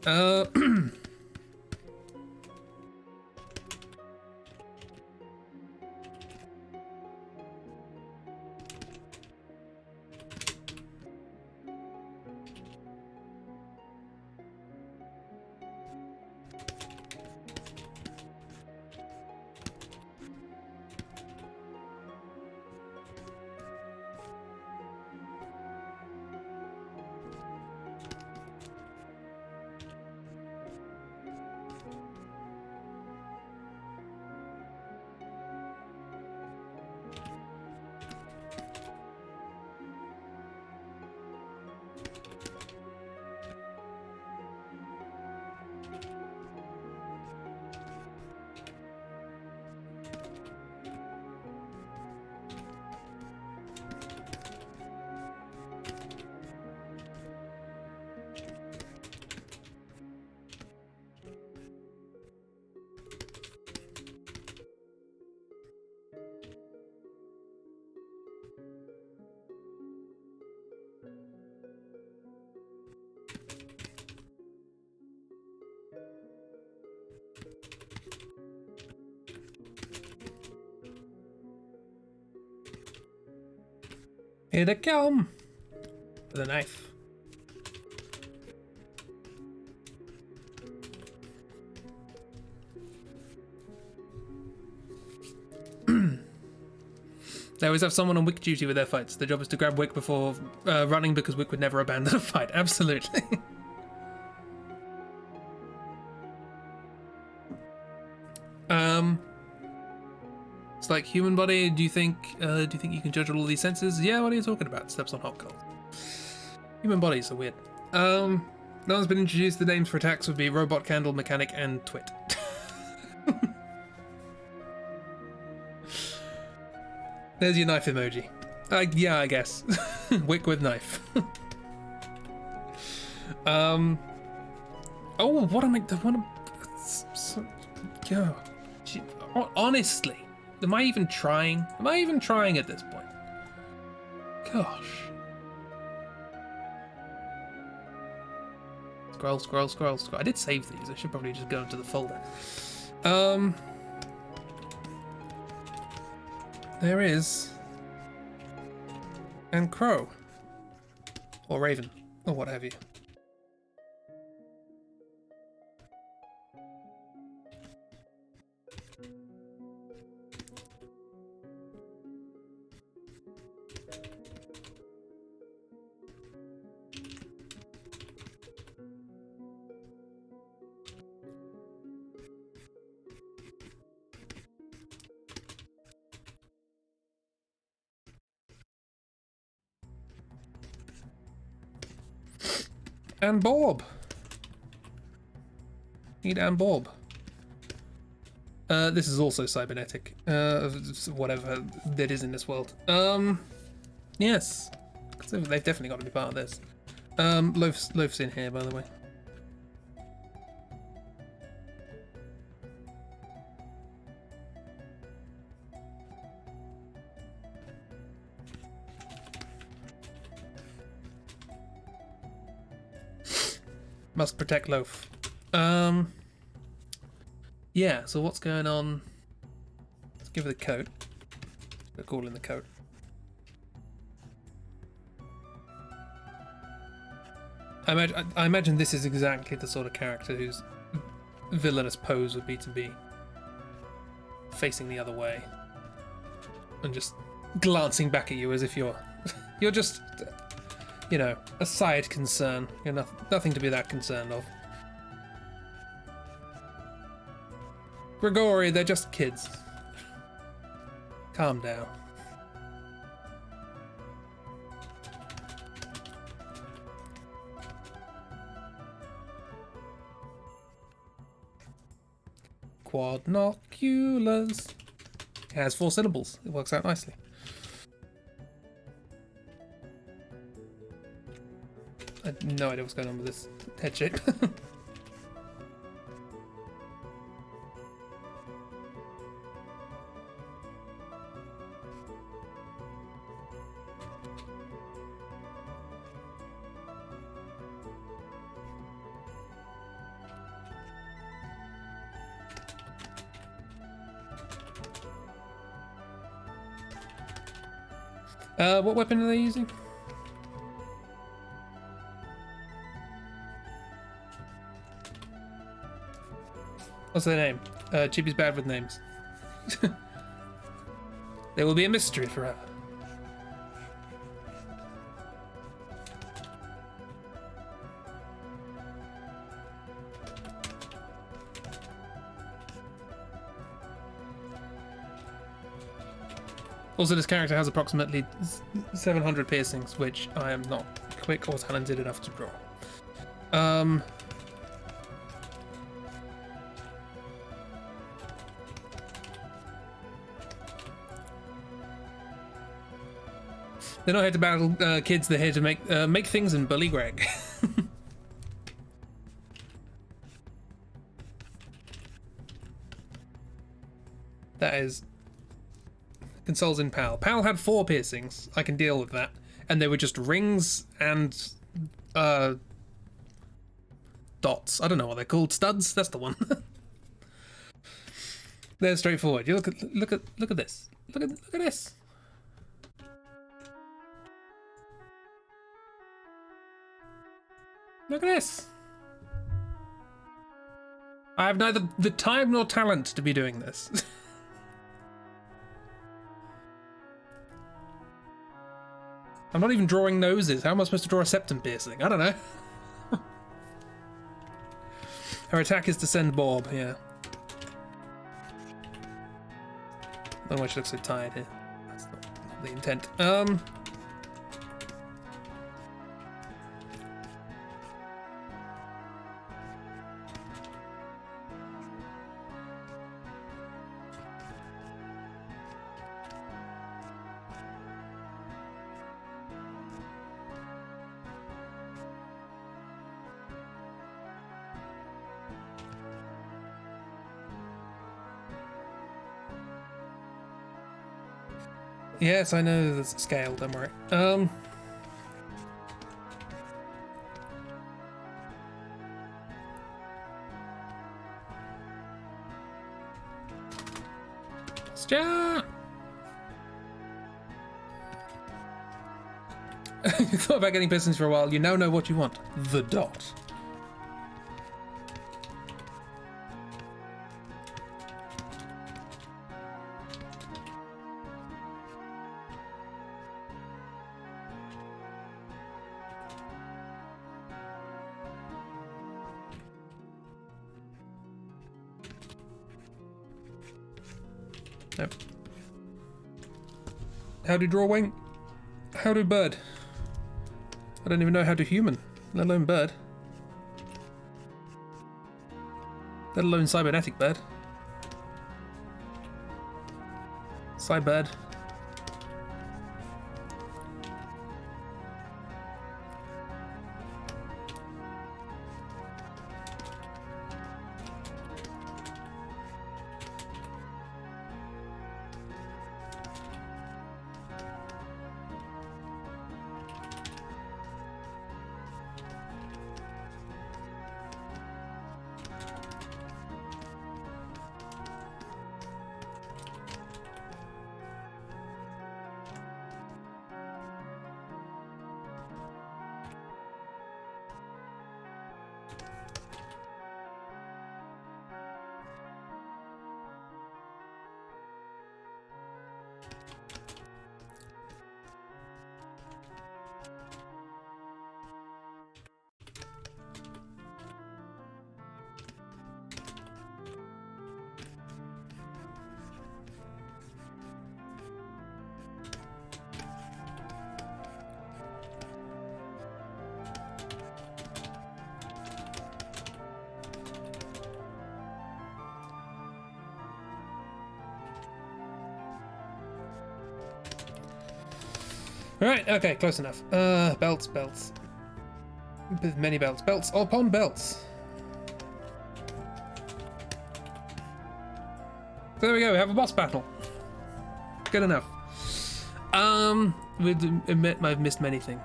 Here they come with a knife. They always have someone on Wick duty with their fights. Their job is to grab Wick before running, because Wick would never abandon a fight. Absolutely. It's like human body. Do you think you can judge all these senses? Yeah, what are you talking about? Steps on hot coal. Human bodies are weird. No one's been introduced. The names for attacks would be robot, candle, mechanic, and twit. There's your knife emoji. Yeah, I guess. Wick with knife. Oh, what am I? Honestly, am I even trying? Am I even trying at this point? Gosh. Scroll. I did save these. I should probably just go into the folder. There is. And crow. Or raven. Or what have you. And Bob. Need and Bob. This is also cybernetic. Whatever that is in this world. Yes. They've definitely got to be part of this. Loaf's in here, by the way. Must protect Loaf. Yeah, so what's going on? Let's give her the coat. They're calling the code. I imagine this is exactly the sort of character whose villainous pose would be to be facing the other way and just glancing back at you as if you're just, you know, a side concern. You're nothing to be that concerned of. Grigori, they're just kids. Calm down. Quadnoculars. It has 4 syllables. It works out nicely. I have no idea what's going on with this head shape. What weapon are they using? What's their name? Chibi's bad with names. There will be a mystery forever. Also, this character has approximately 700 piercings, which I am not quick or talented enough to draw. They're not here to battle kids, they're here to make things and bully Greg. That is... Consoles in PAL. PAL had 4 piercings. I can deal with that. And they were just rings and dots. I don't know what they're called. Studs? That's the one. They're straightforward. You look at this. Look at this. Look at this. I have neither the time nor talent to be doing this. I'm not even drawing noses. How am I supposed to draw a septum piercing? I don't know. Her attack is to send Bob, yeah. I don't know why she looks so tired here. That's not the intent. Yes, I know there's a scale, don't worry. Stop! You thought about getting business for a while, you now know what you want. The dot. Nope. How do draw wing? How do bird? I don't even know how to human, let alone bird. Let alone cybernetic bird. Cybird. Right, okay, close enough. Belts. Many belts. Belts upon belts. So there we go, we have a boss battle. Good enough. We admit I've missed many things.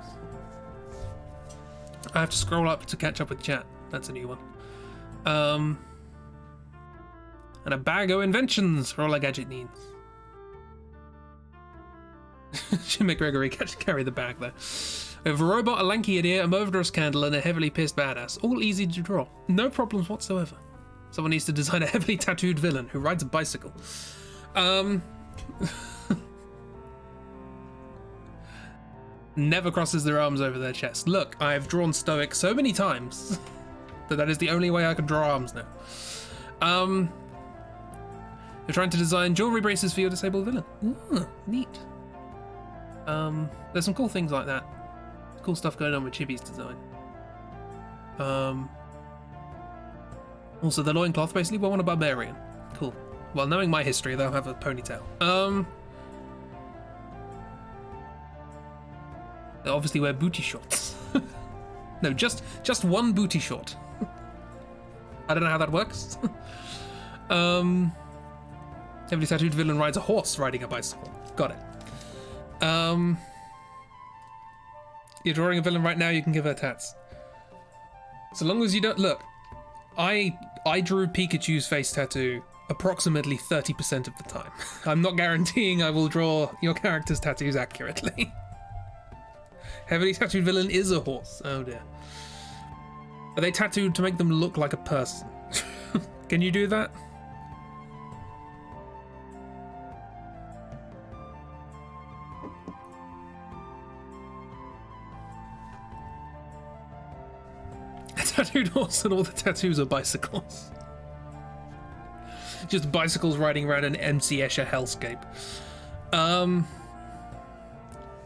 I have to scroll up to catch up with chat. That's a new one. And a bag of inventions for all our gadget needs. Jim McGregory carry the bag there. We have a robot, a lanky idiot, a murderous candle, and a heavily pissed badass. All easy to draw. No problems whatsoever. Someone needs to design a heavily tattooed villain who rides a bicycle. Never crosses their arms over their chest. Look, I've drawn stoic so many times that is the only way I can draw arms now. You're trying to design jewelry braces for your disabled villain. Ooh, neat. There's some cool things like that. Cool stuff going on with Chibi's design. Also, the loincloth, basically, we want a barbarian. Cool. Well, knowing my history, they'll have a ponytail. They obviously wear booty shorts. No, just one booty short. I don't know how that works. Heavily tattooed villain rides a horse riding a bicycle. Got it. You're drawing a villain right now, you can give her tats. So long as you don't... Look, I drew Pikachu's face tattoo approximately 30% of the time. I'm not guaranteeing I will draw your character's tattoos accurately. Heavily tattooed villain is a horse. Oh dear. Are they tattooed to make them look like a person? Can you do that? A tattooed horse and all the tattoos are bicycles. Just bicycles riding around an MC Escher hellscape.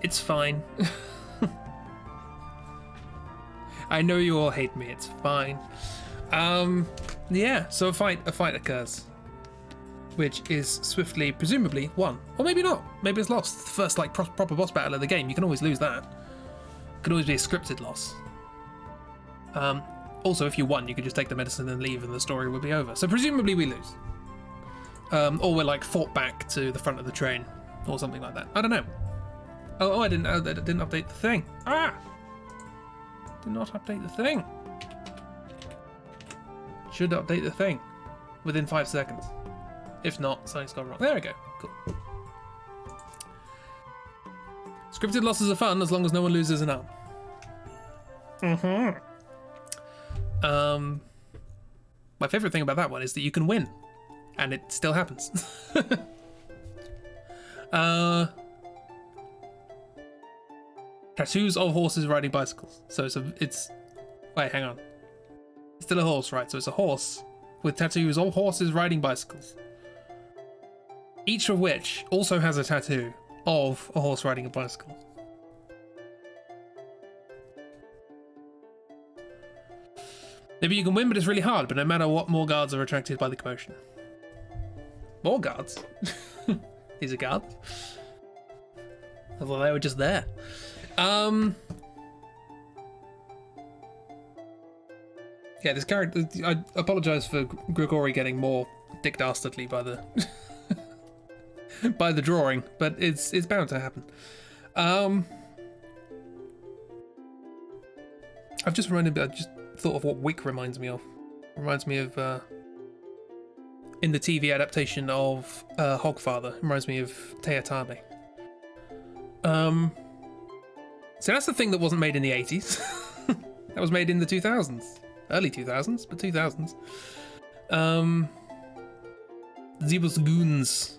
It's fine. I know you all hate me, it's fine. Yeah, so a fight occurs. Which is swiftly, presumably, won. Or maybe not. Maybe it's lost. It's the first, like, proper boss battle of the game. You can always lose that. It could always be a scripted loss. Also, if you won, you could just take the medicine and leave and the story would be over. So presumably we lose. Or we're, like, fought back to the front of the train. Or something like that. I don't know. Oh, I didn't update the thing. Ah! Did not update the thing. Should update the thing within 5 seconds. If not, something's gone wrong. There we go. Cool. Scripted losses are fun as long as no one loses an arm. My favourite thing about that one is that you can win, and it still happens. Tattoos of horses riding bicycles. So it's wait, hang on. It's still a horse, right? So it's a horse with tattoos of horses riding bicycles. Each of which also has a tattoo of a horse riding a bicycle. Maybe you can win, but it's really hard. But no matter what, more guards are attracted by the commotion. More guards? These are guards? I thought they were just there. Yeah, this character... I apologise for Grigori getting more dick dastardly by the... by the drawing, but it's bound to happen. I just thought of what Wick reminds me of. Reminds me of in the TV adaptation of Hogfather. Reminds me of Teatabe. So that's the thing that wasn't made in the 80s. That was made in the 2000s, early 2000s, but 2000s. Zebus Goons.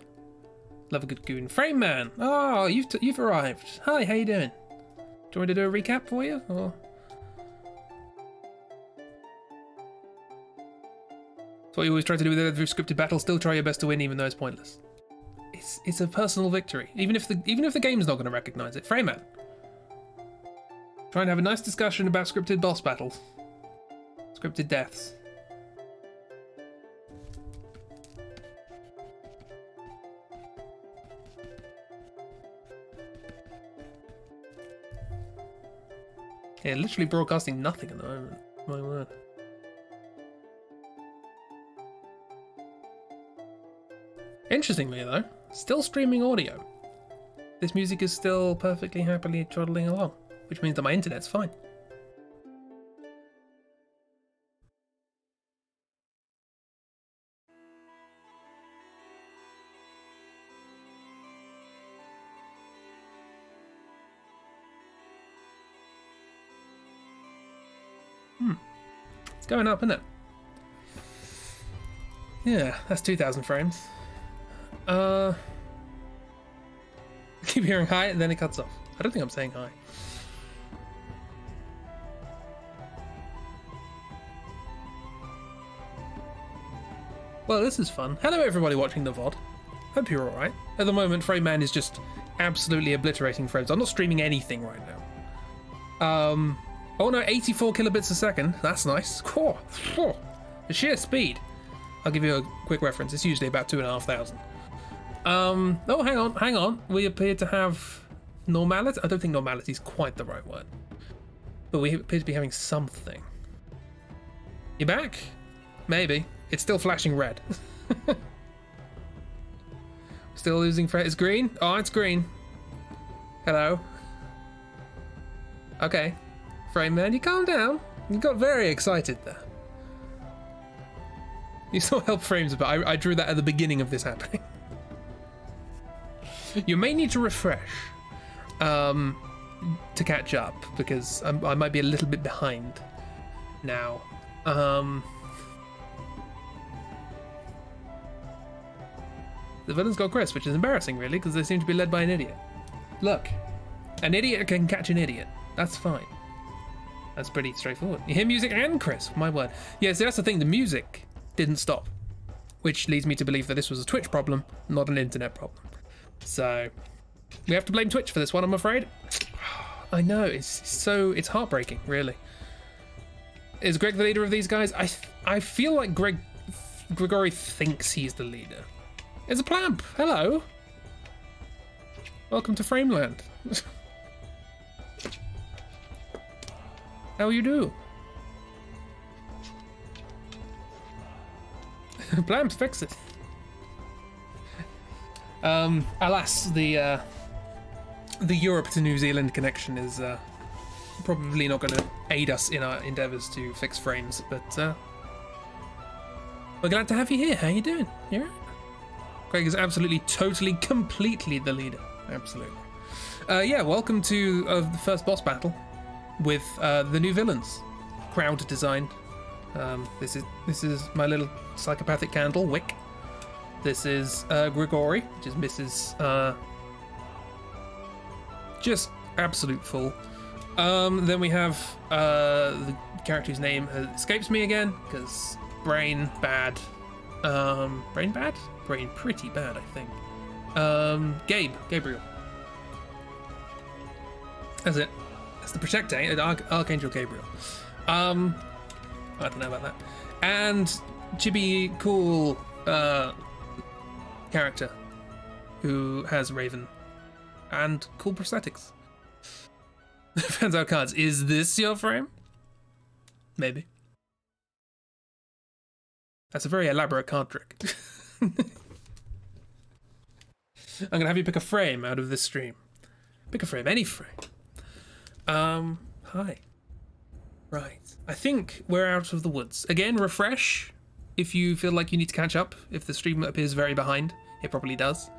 Love a good goon. Frame Man. Oh, you've arrived. Hi, how you doing? Do you want me to do a recap for you? Or... It's what you always try to do with every scripted battle. Still try your best to win, even though it's pointless. It's a personal victory, even if the game's not going to recognise it. Frame Man. Try and have a nice discussion about scripted boss battles, scripted deaths. Yeah, literally broadcasting nothing at the moment. My word. Interestingly though, still streaming audio. This music is still perfectly happily trotting along, which means that my internet's fine. It's going up, isn't it? Yeah, that's 2,000 frames. Keep hearing hi, and then it cuts off. I don't think I'm saying hi. Well, this is fun. Hello everybody watching the VOD. Hope you're alright. At the moment, Frame Man is just absolutely obliterating frames. I'm not streaming anything right now. Oh no, 84 kilobits a second. That's nice. Cool. The sheer speed. I'll give you a quick reference. It's usually about 2,500. Oh, hang on. We appear to have normality. I don't think normality is quite the right word. But we appear to be having something. You back? Maybe. It's still flashing red. Still losing frame. It's green? Oh, it's green. Hello. Okay. Frame man, you calm down. You got very excited there. You still help frames, but I drew that at the beginning of this happening. You may need to refresh to catch up, because I might be a little bit behind now. The villains got Chris, which is embarrassing, really, because they seem to be led by an idiot. Look, an idiot can catch an idiot. That's fine. That's pretty straightforward. You hear music and Chris, my word. Yeah, see, that's the thing, the music didn't stop, which leads me to believe that this was a Twitch problem, not an internet problem. So, we have to blame Twitch for this one, I'm afraid. I know, it's heartbreaking, really. Is Greg the leader of these guys? I feel like Gregory thinks he's the leader. It's a plamp. Hello. Welcome to Frameland. How you do? Plamps, fix it. Alas, the Europe to New Zealand connection is probably not going to aid us in our endeavours to fix frames, but we're glad to have you here. How you doing? You alright? Greg is absolutely, totally, completely the leader. Absolutely. Yeah, welcome to the first boss battle with the new villains. Crowd designed. This is my little psychopathic candle, Wick. This is Grigori, which is Mrs. Just absolute fool. Then we have the character whose name escapes me again, because brain bad. Brain bad? Brain pretty bad, I think. Gabriel. That's it. That's the Protector, Archangel Gabriel. I don't know about that. And chibi cool character who has Raven and cool prosthetics. Fans out cards. Is this your frame? Maybe. That's a very elaborate card trick. I'm gonna have you pick a frame out of this stream. Pick a frame, any frame. Hi. Right. I think we're out of the woods. Again, refresh if you feel like you need to catch up. If the stream appears very behind, it probably does.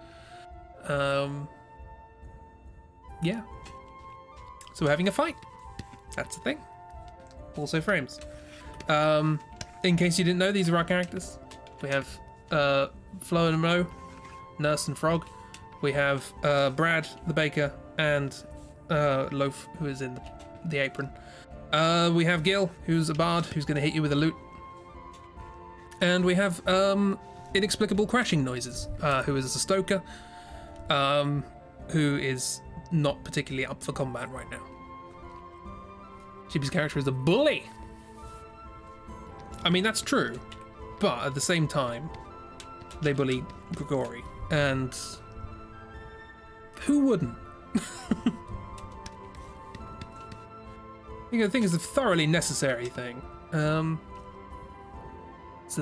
Yeah. So we're having a fight. That's the thing. Also frames. In case you didn't know, these are our characters. We have Flo and Mo, Nurse and Frog. We have Brad the baker and Loaf, who is in the apron. We have Gil, who's a bard, who's going to hit you with a lute. And we have inexplicable crashing noises, who is a stoker, who is not particularly up for combat right now. Chibi's character is a bully. I mean, that's true, but at the same time, they bully Grigori, and who wouldn't? I think it's a thoroughly necessary thing. So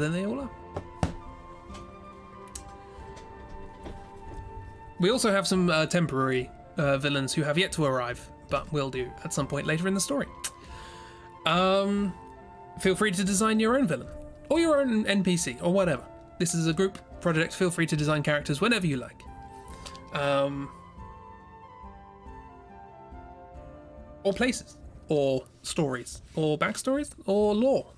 then they all are. We also have some temporary villains who have yet to arrive, but will do at some point later in the story. Feel free to design your own villain, or your own NPC, or whatever. This is a group project. Feel free to design characters whenever you like. Or places, or stories, or backstories, or lore,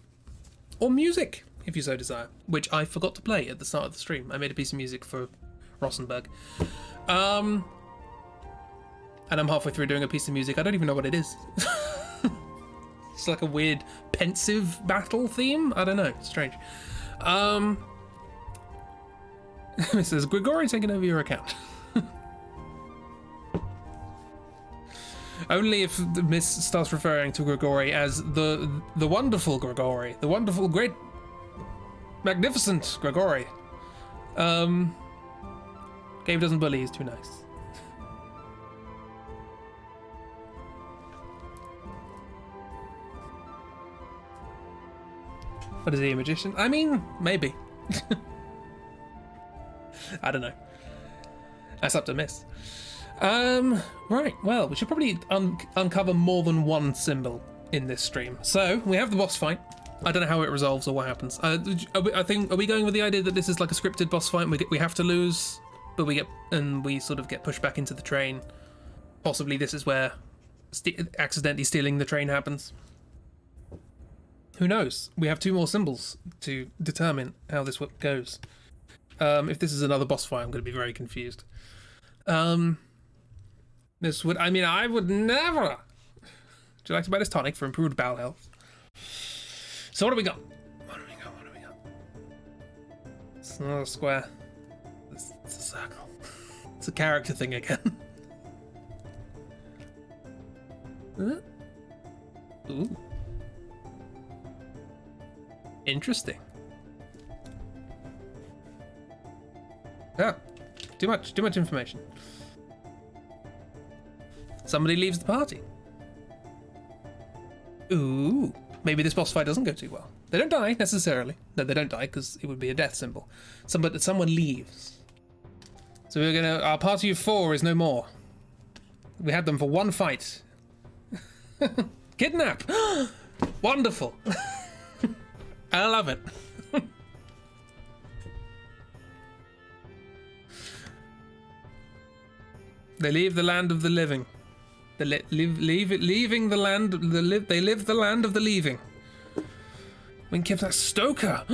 or music, if you so desire, which I forgot to play at the start of the stream. I made a piece of music for Rossenberg. And I'm halfway through doing a piece of music. I don't even know what it is. It's like a weird pensive battle theme. I don't know. It's strange. It says, Grigori taking over your account. Only if the Miss starts referring to Grigori as the wonderful Grigori, the wonderful, great, magnificent Grigori. Gabe doesn't bully, he's too nice. What is he, a magician? I mean, maybe. I don't know. That's up to Miss. Right, well, we should probably uncover more than one symbol in this stream. So, we have the boss fight. I don't know how it resolves or what happens. Are we going with the idea that this is like a scripted boss fight and we have to lose, but we sort of get pushed back into the train? Possibly this is where accidentally stealing the train happens. Who knows? We have 2 more symbols to determine how this goes. If this is another boss fight, I'm going to be very confused. This would, I mean, I would never. Would you like to buy this tonic for improved bowel health? So what do we got? What do we got? It's not a square. It's a circle. It's a character thing again. Ooh. Interesting. Ah, too much information. Somebody leaves the party. Ooh, maybe this boss fight doesn't go too well. They don't die necessarily. No, they don't die because it would be a death symbol. Someone leaves. So our party of 4 is no more. We had them for one fight. Kidnap. Wonderful. I love it. They leave the land of the living. They leaving the land. They live the land of the leaving. When kept that Stoker.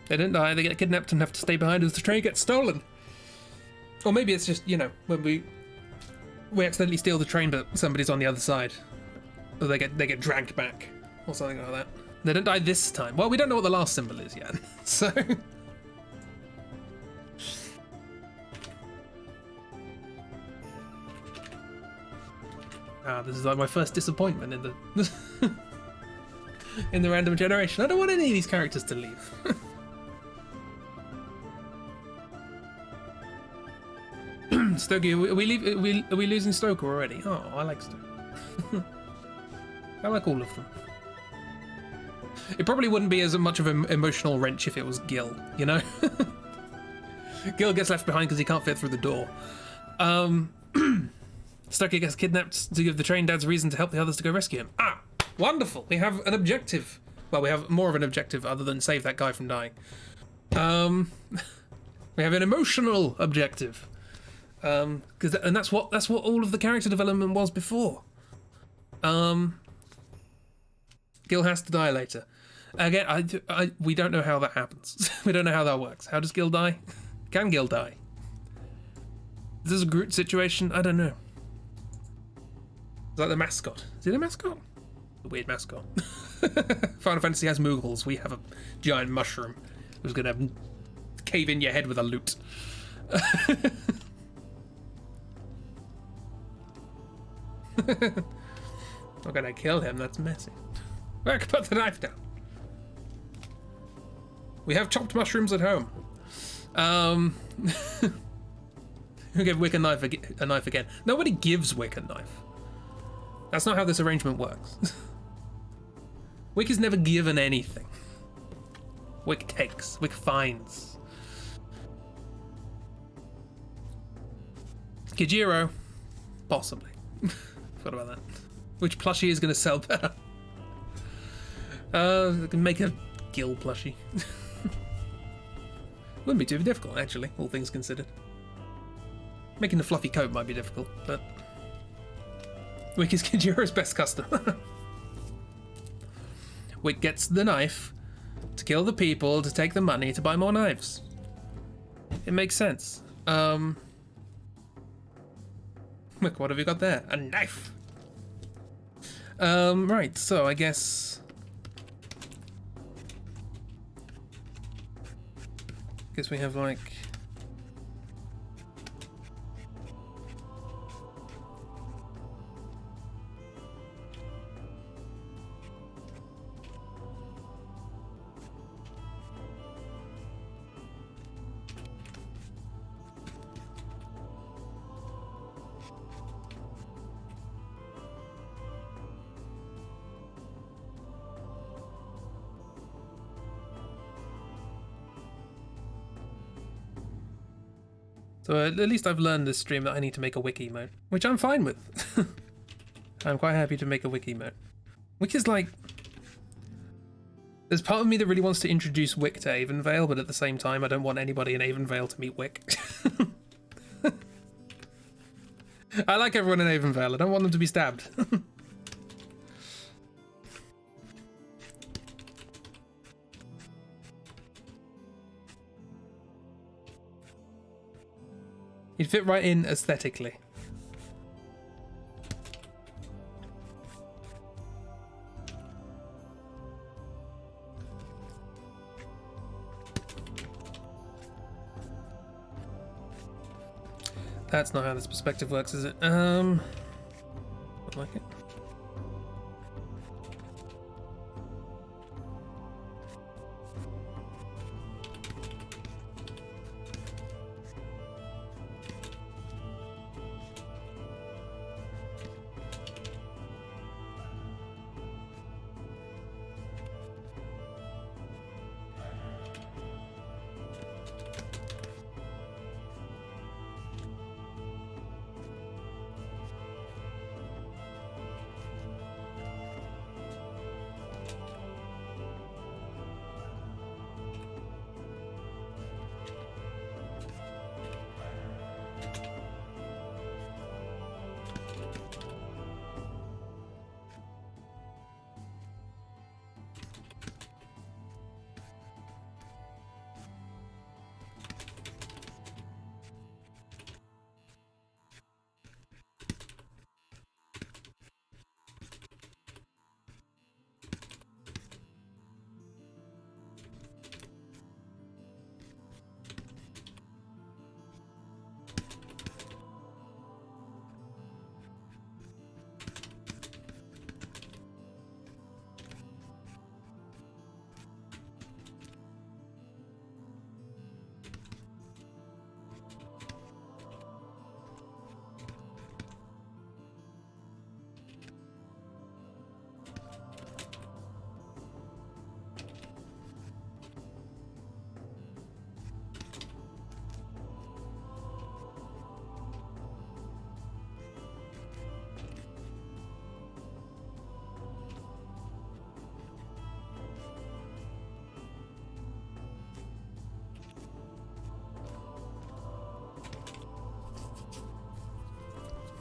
They don't die. They get kidnapped and have to stay behind as the train gets stolen. Or maybe it's just, you know, when we accidentally steal the train, but somebody's on the other side. Or they get dragged back, or something like that. They don't die this time. Well, we don't know what the last symbol is yet, so. This is like my first disappointment in the in the random generation. I don't want any of these characters to leave. Stokey, are we losing Stoker already? Oh, I like Stoker. I like all of them. It probably wouldn't be as much of an emotional wrench if it was Gil, you know? Gil gets left behind because he can't fit through the door. Stokey gets kidnapped to give the train dads reason to help the others to go rescue him. Ah, wonderful. We have an objective. Well, we have more of an objective other than save that guy from dying. We have an emotional objective. And that's what all of the character development was before. Gil has to die later. Again, we don't know how that happens. We don't know how that works. How does Gil die? Can Gil die? Is this a Groot situation? I don't know. Is that the mascot? Is it a mascot? A weird mascot. Final Fantasy has Moogles. We have a giant mushroom who's gonna cave in your head with a lute. Not gonna kill him, that's messy. Quick, put the knife down. We have chopped mushrooms at home. Who gave Wick a knife again? Nobody gives Wick a knife. That's not how this arrangement works. Wick is never given anything. Wick takes. Wick finds. Kijiro. Possibly. Forgot about that. Which plushie is going to sell better? I can make a Gil plushie. Wouldn't be too difficult, actually, all things considered. Making the fluffy coat might be difficult, but Wick is Kijiro's best customer. Wick gets the knife to kill the people, to take the money, to buy more knives. It makes sense. Look, what have you got there? A knife! Right, so I guess we have like so at least I've learned this stream that I need to make a wiki emote, which I'm fine with. I'm quite happy to make a wiki emote. Wick is like... There's part of me that really wants to introduce Wick to Avonvale, but at the same time I don't want anybody in Avonvale to meet Wick. I like everyone in Avonvale, I don't want them to be stabbed. He'd fit right in aesthetically. That's not how this perspective works, is it? Don't like it.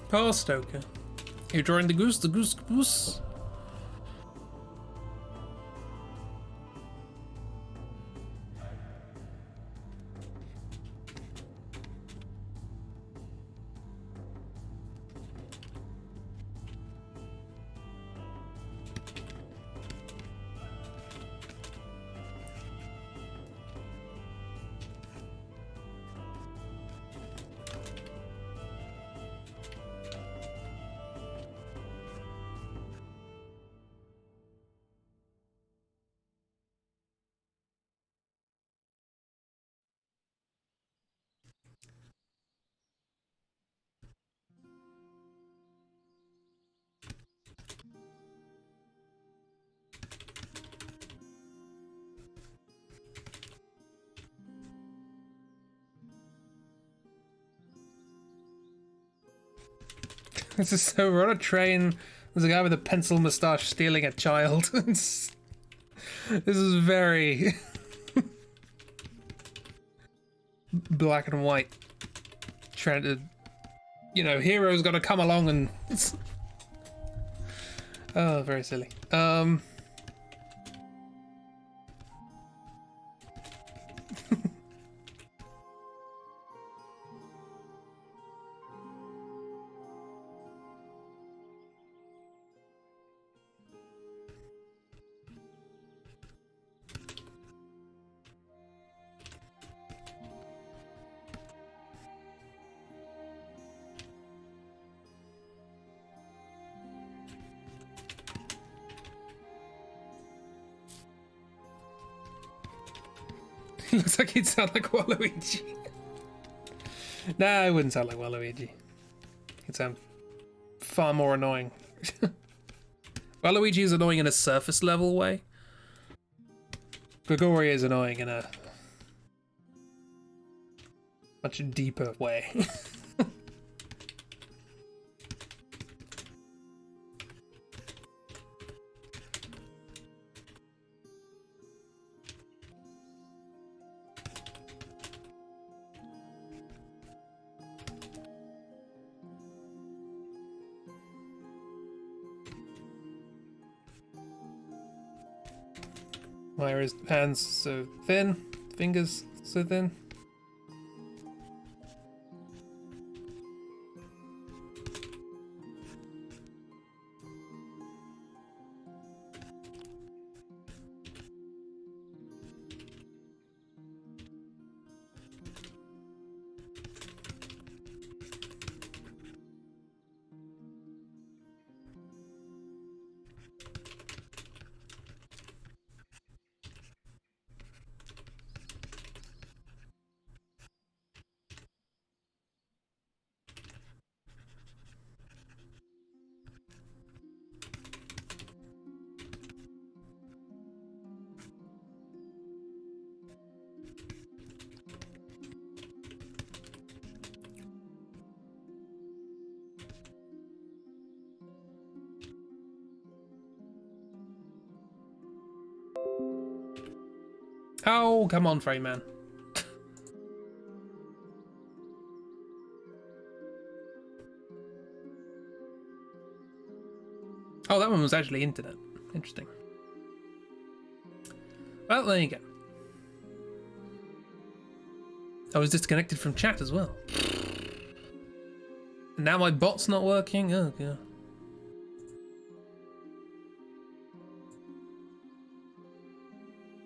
Paul Stoker. You're drawing the goose, goose. This is so, we're on a train. There's a guy with a pencil moustache stealing a child. This is very black and white. Trying to, you know, hero's got to come along and. Oh, very silly. Looks like he'd sound like Waluigi. Nah, it wouldn't sound like Waluigi. He'd sound far more annoying. Waluigi is annoying in a surface level way. Gregory is annoying in a much deeper way. Why are his hands so thin? Fingers so thin? Oh, come on, Frame Man. Oh, that one was actually internet. Interesting. Well, there you go. I was disconnected from chat as well. And now my bot's not working. Oh, God.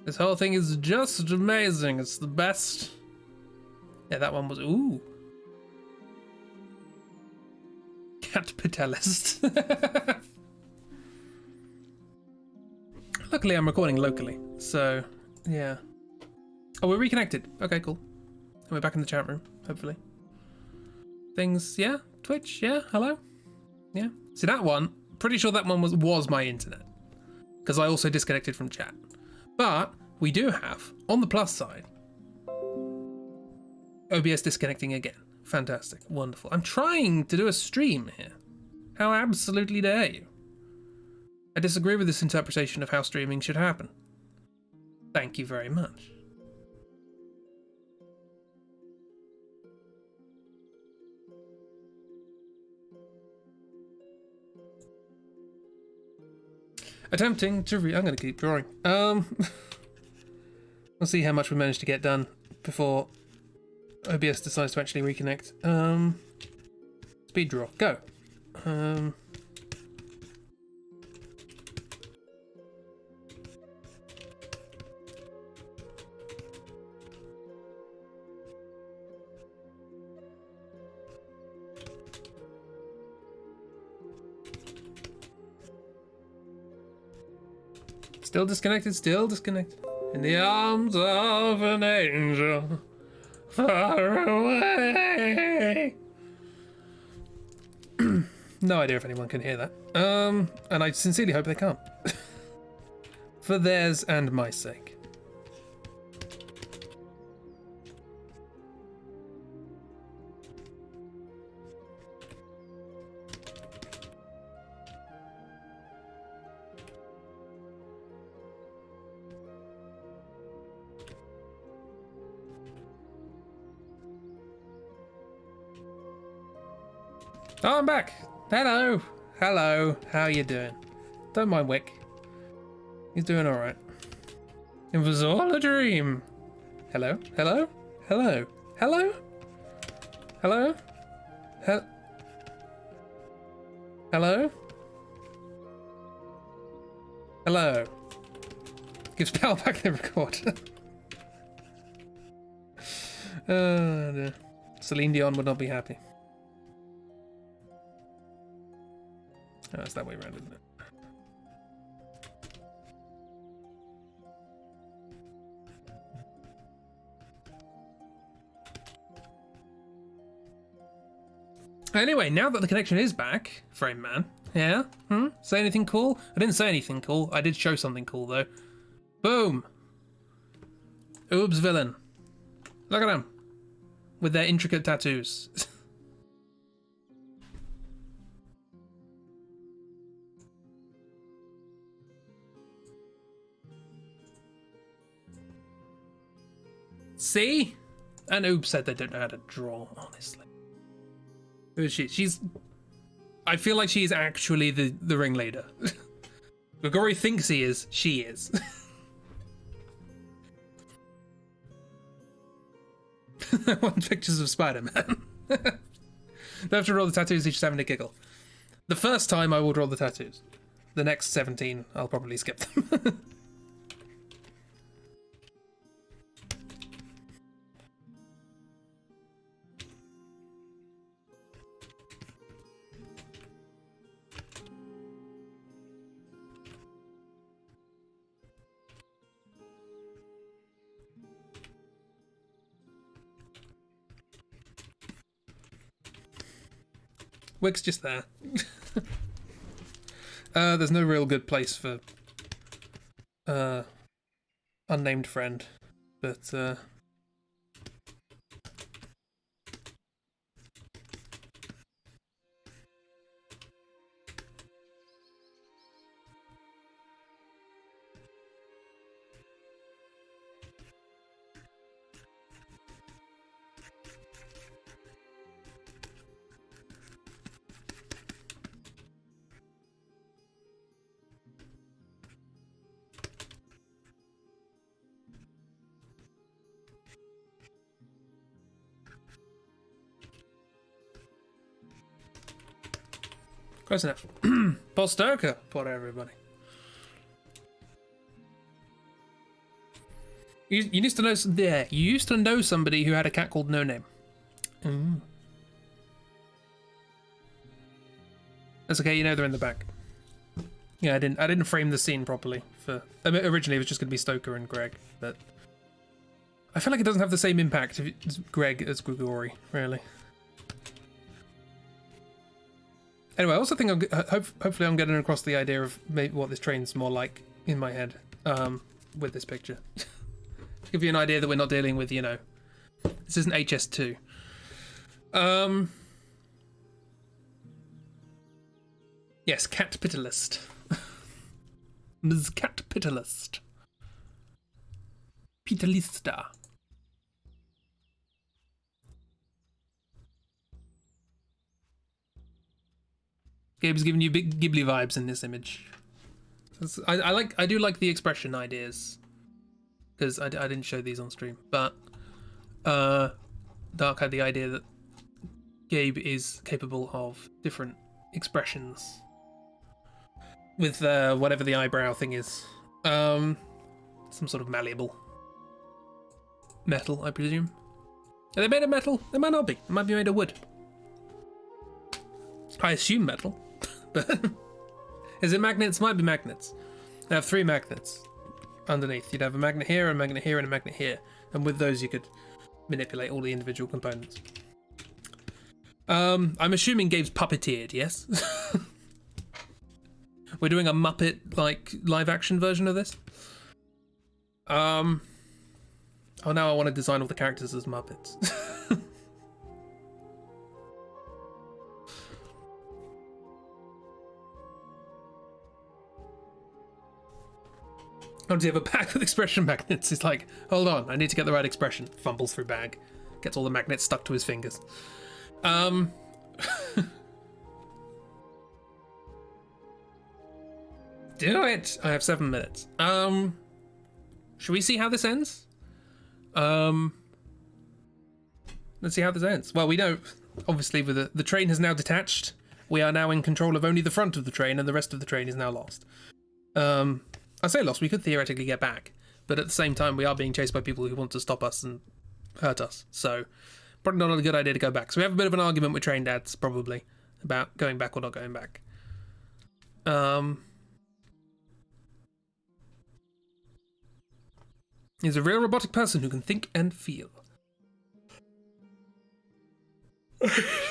This whole thing is just amazing. It's the best. Yeah, that one was. Ooh. Capitalist. Luckily, I'm recording locally. So, yeah. Oh, we're reconnected. Okay, cool. And we're back in the chat room, hopefully. Things, yeah? Twitch, yeah? Hello? Yeah? See, that one, pretty sure that one was my internet. Because I also disconnected from chat. But we do have, on the plus side, OBS disconnecting again. Fantastic. Wonderful. I'm trying to do a stream here. How absolutely dare you? I disagree with this interpretation of how streaming should happen. Thank you very much. Attempting to I'm going to keep drawing. We'll see how much we manage to get done before OBS decides to actually reconnect. Speed draw, go. Still disconnected, still disconnected. In the arms of an angel, far away. No idea if anyone can hear that. And I sincerely hope they can't. For theirs and my sake. Oh, I'm back. Hello. Hello. How you doing? Don't mind Wick. He's doing all right. It was all a dream. Hello? Hello? Hello? Hello? Hello? Hello? Hello? Gives power back the recorder. Oh, dear. Celine Dion would not be happy. Oh, it's that way around, isn't it? Anyway, now that the connection is back, Frame Man, yeah? Say anything cool? I didn't say anything cool. I did show something cool, though. Boom! Oobs villain. Look at them. With their intricate tattoos. See? And Oob said they don't know how to draw, honestly. Who is she? She's... I feel like she's actually the ringleader. Grigori thinks he is. She is. I want pictures of Spider-Man. Don't have to draw the tattoos, he's just having a giggle. The first time I will draw the tattoos. The next 17, I'll probably skip them. Wick's just there. There's no real good place for unnamed friend, but close enough. Paul Stoker, poor everybody. You used to know there. You used to know somebody who had a cat called No Name. That's okay. You know they're in the back. Yeah, I didn't frame the scene properly. I mean, originally it was just going to be Stoker and Greg, but I feel like it doesn't have the same impact if it's Greg as Grigori, really. Anyway, I also think hopefully I'm getting across the idea of maybe what this train's more like in my head with this picture. To give you an idea that we're not dealing with, you know, this isn't HS2. Yes, Cat Pitilist. Ms. Cat Pitilist. Pitilista. Gabe's giving you big Ghibli vibes in this image. I do like the expression ideas, because I didn't show these on stream, but Dark had the idea that Gabe is capable of different expressions with whatever the eyebrow thing is. Some sort of malleable metal, I presume. Are they made of metal? They might not be. They might be made of wood. I assume metal. But is it magnets? Might be magnets. They have 3 magnets underneath. You'd have a magnet here, a magnet here, and a magnet here. And with those you could manipulate all the individual components. I'm assuming Gabe's puppeteered, yes? We're doing a Muppet, like, live-action version of this? Oh, now I want to design all the characters as Muppets. How does he have a bag with expression magnets? He's like, hold on, I need to get the right expression. Fumbles through bag. Gets all the magnets stuck to his fingers. Do it! I have 7 minutes. Should we see how this ends? Let's see how this ends. Well, we know, obviously, with the train has now detached. We are now in control of only the front of the train, and the rest of the train is now lost. I say lost, we could theoretically get back, but at the same time, we are being chased by people who want to stop us and hurt us, so probably not a good idea to go back. So we have a bit of an argument with train dads, probably, about going back or not going back. He's a real robotic person who can think and feel.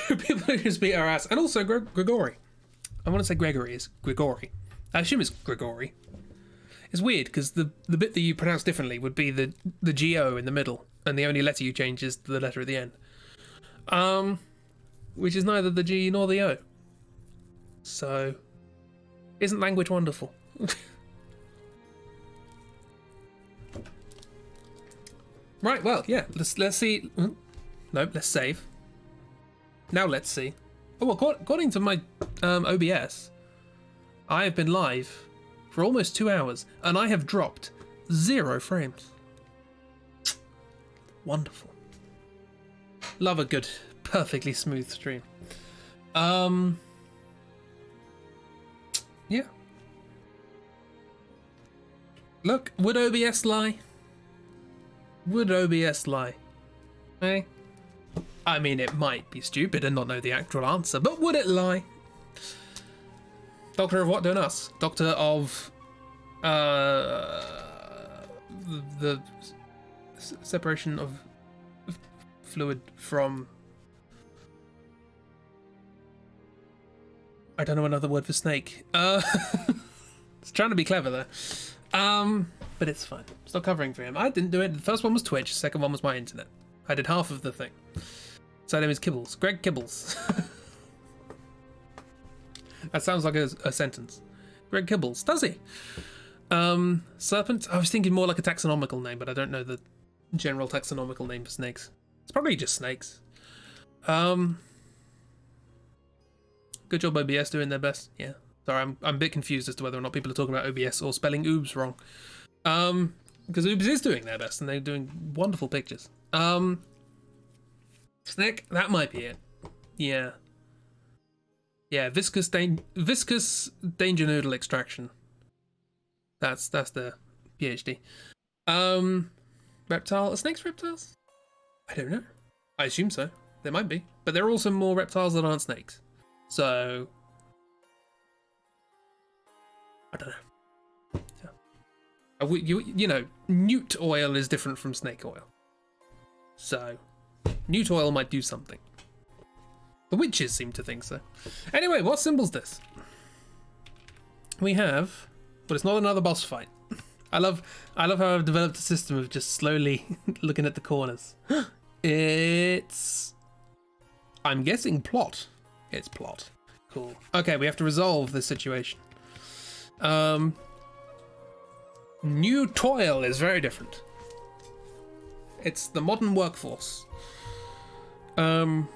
People who just beat our ass. And also Grigori. I want to say Gregory is Grigori. I assume it's Grigori. It's weird because the bit that you pronounce differently would be the G-O in the middle, and the only letter you change is the letter at the end. Which is neither the G nor the O. So, isn't language wonderful? Right, well, yeah, let's see. Nope, let's save. Now let's see. Oh, well, according to my OBS, I have been live for almost 2 hours, and I have dropped 0 frames. Wonderful. Love a good, perfectly smooth stream. Yeah. Look, would OBS lie? Would OBS lie? Eh? I mean, it might be stupid and not know the actual answer, but would it lie? Doctor of what? Don't us. Doctor of the separation of fluid from. I don't know another word for snake. It's trying to be clever there. But it's fine. Still covering for him. I didn't do it. The first one was Twitch. The second one was my internet. I did half of the thing. So name is Kibbles. Greg Kibbles. That sounds like a sentence. Greg Kibbles. Does he? Serpent? I was thinking more like a taxonomical name, but I don't know the general taxonomical name for snakes. It's probably just snakes. Good job OBS doing their best. Yeah. Sorry, I'm a bit confused as to whether or not people are talking about OBS or spelling OOBS wrong. Because OOBS is doing their best and they're doing wonderful pictures. Snake, that might be it. Yeah. Yeah, viscous danger noodle extraction. That's the PhD. Reptile. Are snakes reptiles? I don't know. I assume so. There might be. But there are also more reptiles that aren't snakes. So I don't know. You know, newt oil is different from snake oil. So, newt oil might do something. The witches seem to think so. Anyway, what symbol's this? We have, but it's not another boss fight. I love how I've developed a system of just slowly looking at the corners. It's, I'm guessing plot. It's plot. Cool. Okay, we have to resolve this situation. New toil is very different. It's the modern workforce. Newt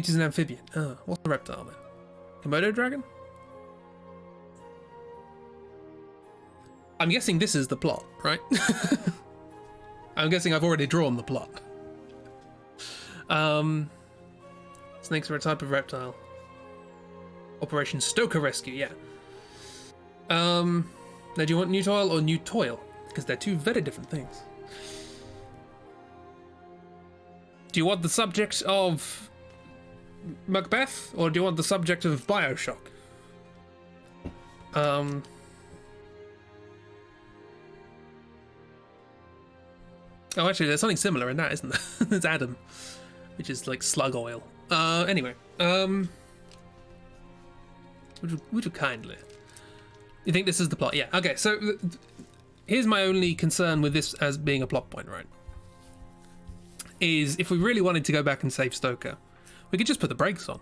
is an amphibian. Oh, what's a reptile then? Komodo dragon? I'm guessing this is the plot, right? I'm guessing I've already drawn the plot. Snakes are a type of reptile. Operation Stoker Rescue, yeah. Now do you want new toil or new toil? Because they're two very different things. Do you want the subject of Macbeth or do you want the subject of Bioshock? Oh, actually, there's something similar in that, isn't there? There's Adam, which is like slug oil. Anyway, would you kindly? You think this is the plot? Yeah. Okay. So here's my only concern with this as being a plot point, right? Is if we really wanted to go back and save Stoker, we could just put the brakes on,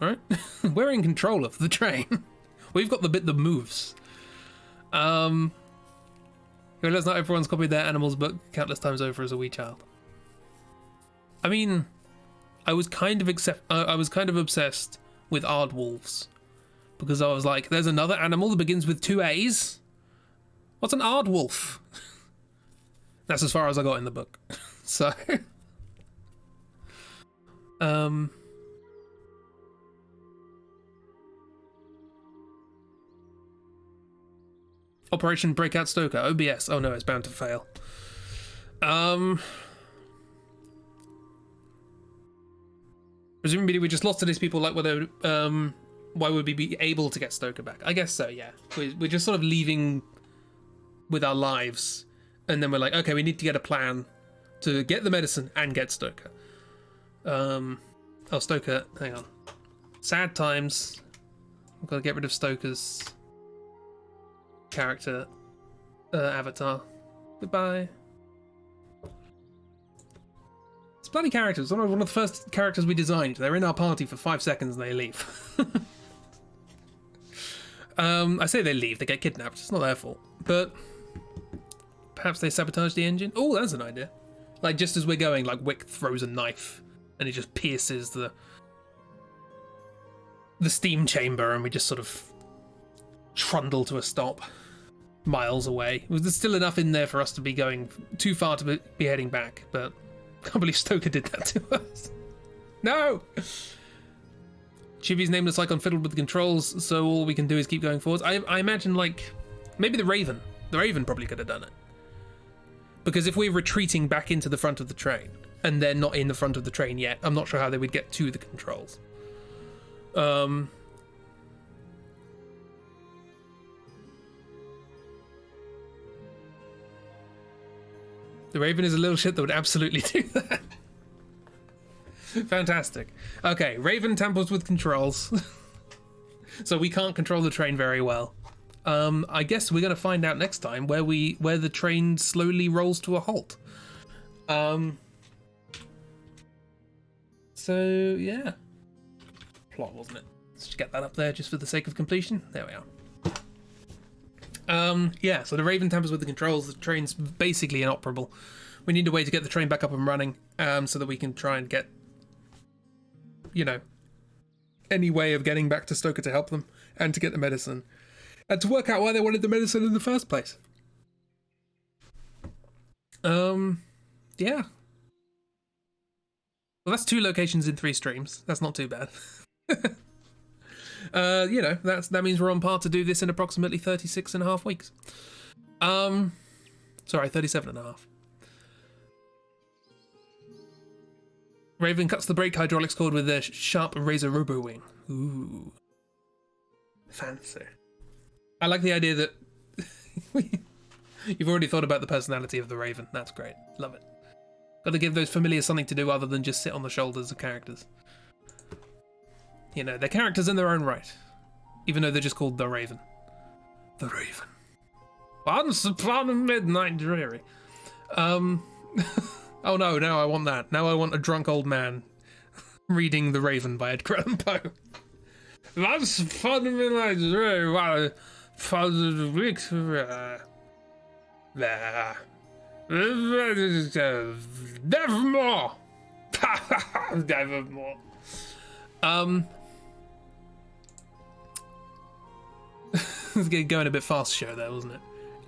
right? We're in control of the train. We've got the bit that moves. You realize not everyone's copied their animal's book countless times over as a wee child. I mean, I was kind of obsessed with Aardwolves because I was like, there's another animal that begins with 2 A's. What's an aardwolf? That's as far as I got in the book. So, Operation Breakout Stoker, OBS. Oh no, it's bound to fail. Presumably we just lost to these people, like, whether, why would we be able to get Stoker back? I guess so, yeah. We're just sort of leaving with our lives, and then we're like, okay, we need to get a plan to get the medicine and get Stoker. Oh, Stoker, hang on. Sad times. We've got to get rid of Stoker's character avatar. Goodbye. It's bloody characters. One of the first characters we designed. They're in our party for 5 seconds and they leave. I say they leave, they get kidnapped. It's not their fault. But perhaps they sabotage the engine? Oh, that's an idea. Like, just as we're going, like, Wick throws a knife and it just pierces the steam chamber, and we just sort of trundle to a stop miles away. There's still enough in there for us to be going too far to be heading back, but I can't believe Stoker did that to us. No! Chivy's nameless icon fiddled with the controls, so all we can do is keep going forwards. I imagine, like, maybe the Raven. The Raven probably could have done it. Because if we're retreating back into the front of the train, and they're not in the front of the train yet, I'm not sure how they would get to the controls. The Raven is a little shit that would absolutely do that. Fantastic. Okay, Raven tampers with controls. So we can't control the train very well. I guess we're going to find out next time where the train slowly rolls to a halt. So, yeah. Plot, wasn't it? Let's just get that up there just for the sake of completion. There we are. Yeah, so the Raven tampers with the controls. The train's basically inoperable. We need a way to get the train back up and running, so that we can try and get, you know, any way of getting back to Stoker to help them and to get the medicine. And to work out why they wanted the medicine in the first place. Yeah. Well, that's 2 locations in 3 streams. That's not too bad. You know, that means we're on par to do this in approximately 36.5 weeks. Sorry, 37.5. Raven cuts the brake hydraulics cord with their sharp razor robo wing. Ooh. Fancy. I like the idea that you've already thought about the personality of the Raven. That's great. Love it. Got to give those familiars something to do other than just sit on the shoulders of characters. You know, they're characters in their own right. Even though they're just called the Raven. The Raven. Once upon a midnight dreary. Oh no, now I want that. Now I want a drunk old man reading The Raven by Edgar Allan Poe. Once upon a midnight dreary. Nevermore. Nevermore. It's going a bit fast show there, wasn't it?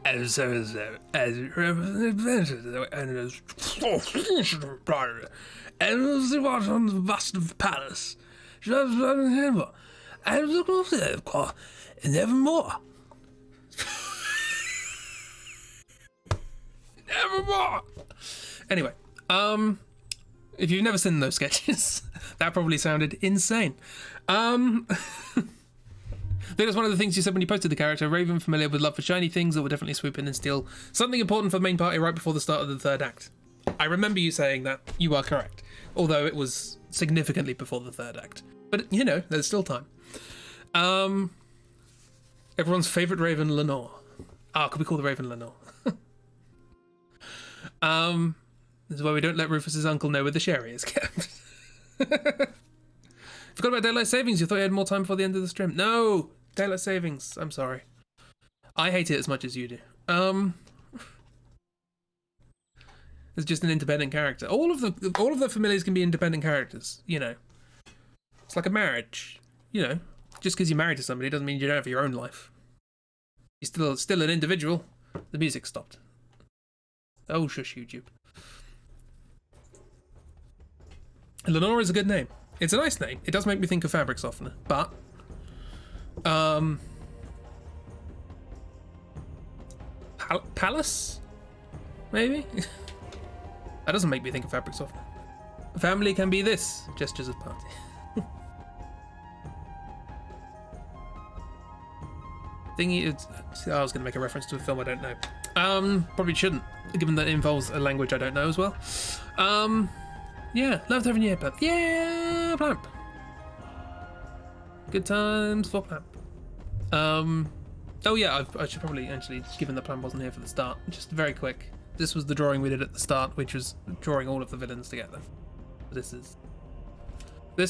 And was on the bust of the palace. And nevermore. Nevermore. Anyway, if you've never seen those sketches, that probably sounded insane. I think that's one of the things you said when you posted the character. Raven, familiar with love for shiny things, that will definitely swoop in and steal something important for the main party right before the start of the 3rd act. I remember you saying that. You are correct. Although it was significantly before the 3rd act. But, you know, there's still time. Everyone's favourite Raven, Lenore. Could we call the Raven Lenore? This is why we don't let Rufus's uncle know where the sherry is kept. Forgot about daylight savings. You thought you had more time before the end of the stream. No, daylight savings. I'm sorry. I hate it as much as you do. It's just an independent character. All of the familiars can be independent characters. You know, it's like a marriage. You know, Just because you're married to somebody doesn't mean you don't have your own life. You're still an individual. The music stopped. Oh, shush, YouTube. Lenore is a good name. It's a nice name. It does make me think of fabric softener, but Palace? Maybe? That doesn't make me think of fabric softener. Family can be this. Gestures of party. Thingy, I was going to make a reference to a film I don't know. Probably shouldn't, given that it involves a language I don't know as well. Yeah, loved having you here, Plamp. Yeah, Plamp. Good times for Plamp. Oh yeah, I should probably actually, given that Plamp wasn't here for the start, just very quick. This was the drawing we did at the start, which was drawing all of the villains together. This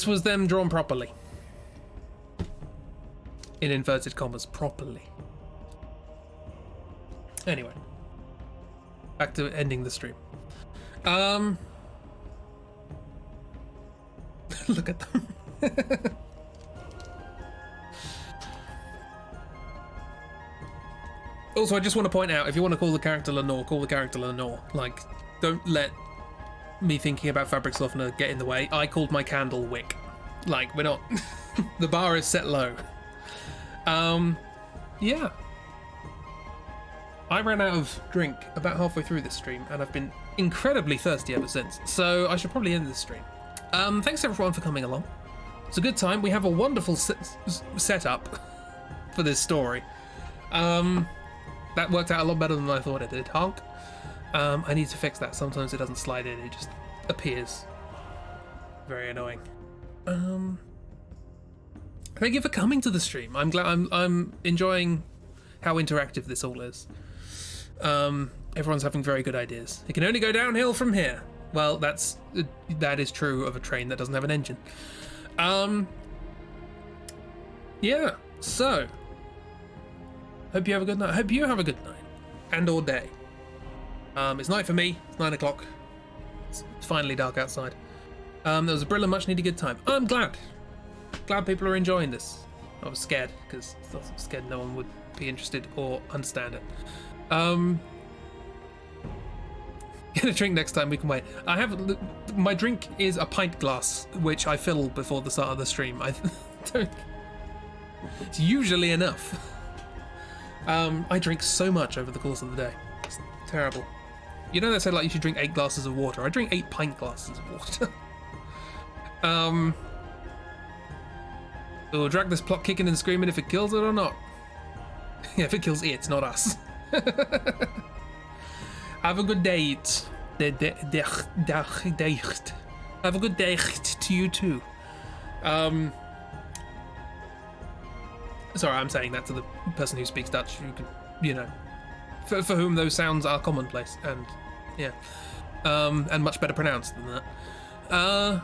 was them drawn properly. In inverted commas, properly. Anyway. Back to ending the stream. Look at them. Also, I just want to point out, if you want to call the character Lenore, call the character Lenore. Like, don't let me thinking about fabric softener get in the way. I called my candle Wick. Like, we're not... The bar is set low. Yeah. I ran out of drink about halfway through this stream, and I've been incredibly thirsty ever since, so I should probably end this stream. Thanks everyone for coming along. It's a good time. We have a wonderful setup for this story. That worked out a lot better than I thought it did. Honk. I need to fix that. Sometimes it doesn't slide in, it just appears. Very annoying. Thank you for coming to the stream. I'm glad I'm enjoying how interactive this all is. Everyone's having very good ideas. It can only go downhill from here. Well, that is true of a train that doesn't have an engine. Yeah, so hope you have a good night. Hope you have a good night and or day. It's night for me. It's 9 o'clock. It's finally dark outside. There was a brilliant, much needed good time. I'm glad people are enjoying this. I was scared because I was scared no one would be interested or understand it. Get a drink next time, we can wait. My drink is a pint glass, which I fill before the start of the stream. It's usually enough. I drink so much over the course of the day. It's terrible. You know they said like you should drink 8 glasses of water. I drink 8 pint glasses of water. We'll drag this plot kicking and screaming if it kills it or not. Yeah, if it kills it, not us. Have a good day. Have a good day to you too. Sorry, I'm saying that to the person who speaks Dutch, who can, you know, for whom those sounds are commonplace and yeah, and much better pronounced than that.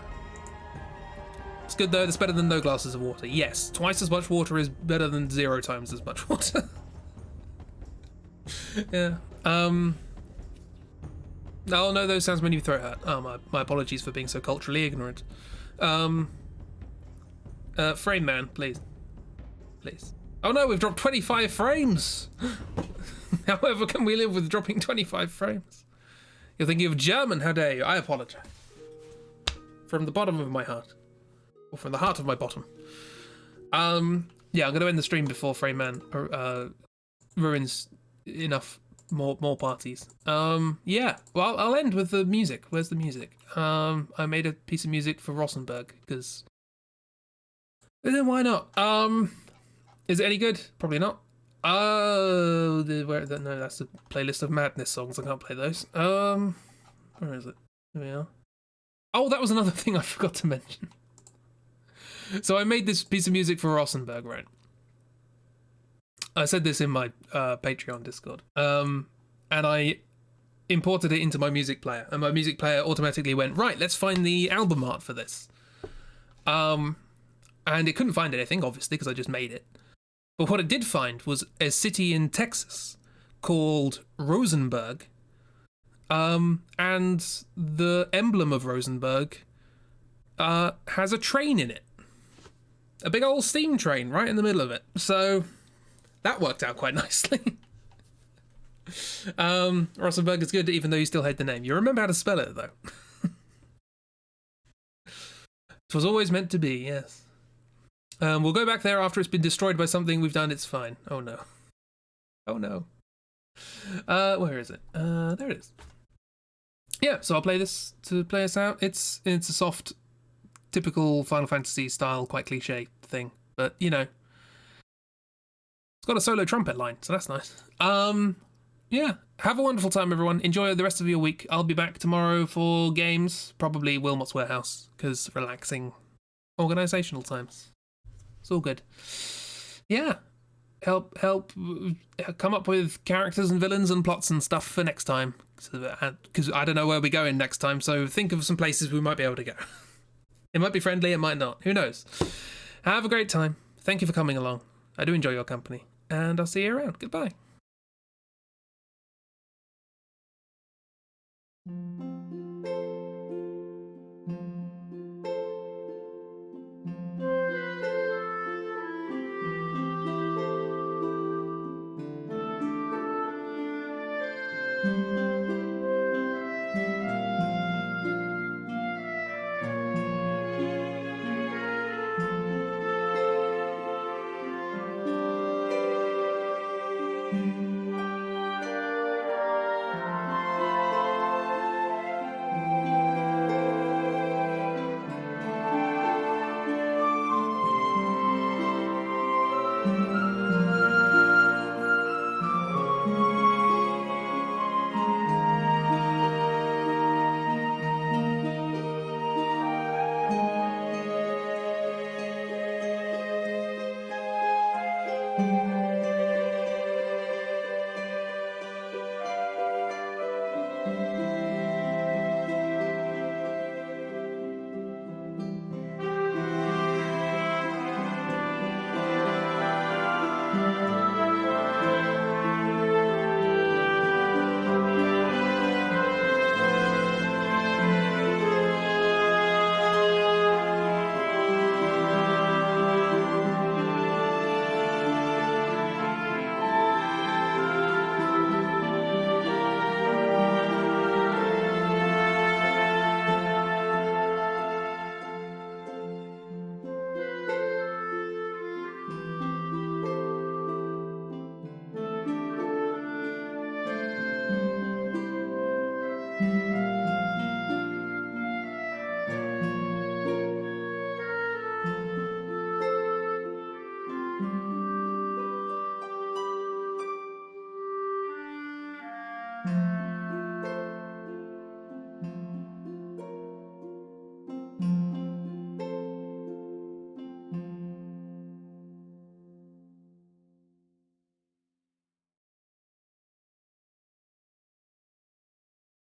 It's good though. It's better than no glasses of water. Yes, twice as much water is better than 0 times as much water. Yeah. Oh no, those sounds make me throat hurt. Oh, my apologies for being so culturally ignorant. Frame man, please. Please. Oh no, we've dropped 25 frames! However can we live with dropping 25 frames? You're thinking of German, how dare you? I apologize. From the bottom of my heart. Or from the heart of my bottom. Yeah, I'm going to end the stream before Frame Man ruins enough more parties. Yeah, well, I'll end with the music. Where's the music? I made a piece of music for Rosenberg, because... then why not? Is it any good? Probably not. Oh, no, that's the playlist of madness songs. I can't play those. Where is it? Here we are. Oh, that was another thing I forgot to mention. So I made this piece of music for Rosenberg, right? I said this in my Patreon Discord. And I imported it into my music player, and my music player automatically went, right, let's find the album art for this. And it couldn't find anything, obviously, because I just made it. But what it did find was a city in Texas called Rosenberg. And the emblem of Rosenberg has a train in it. a big old steam train right in the middle of it. So that worked out quite nicely. Rossenberg is good, even though you still hate the name. You remember how to spell it, though. It was always meant to be, yes. We'll go back there after it's been destroyed by something we've done. It's fine. Oh, no. Oh, no. Where is it? There it is. Yeah, so I'll play this to play us out. It's a soft, typical Final Fantasy style, quite cliche thing. But, you know, it's got a solo trumpet line, so that's nice. Yeah, have a wonderful time, everyone. Enjoy the rest of your week. I'll be back tomorrow for games, probably Wilmot's Warehouse, because relaxing organisational times. It's all good. Yeah, help come up with characters and villains and plots and stuff for next time, because I don't know where we're going next time, so think of some places we might be able to go. It might be friendly, it might not. Who knows? Have a great time. Thank you for coming along. I do enjoy your company, and I'll see you around. Goodbye.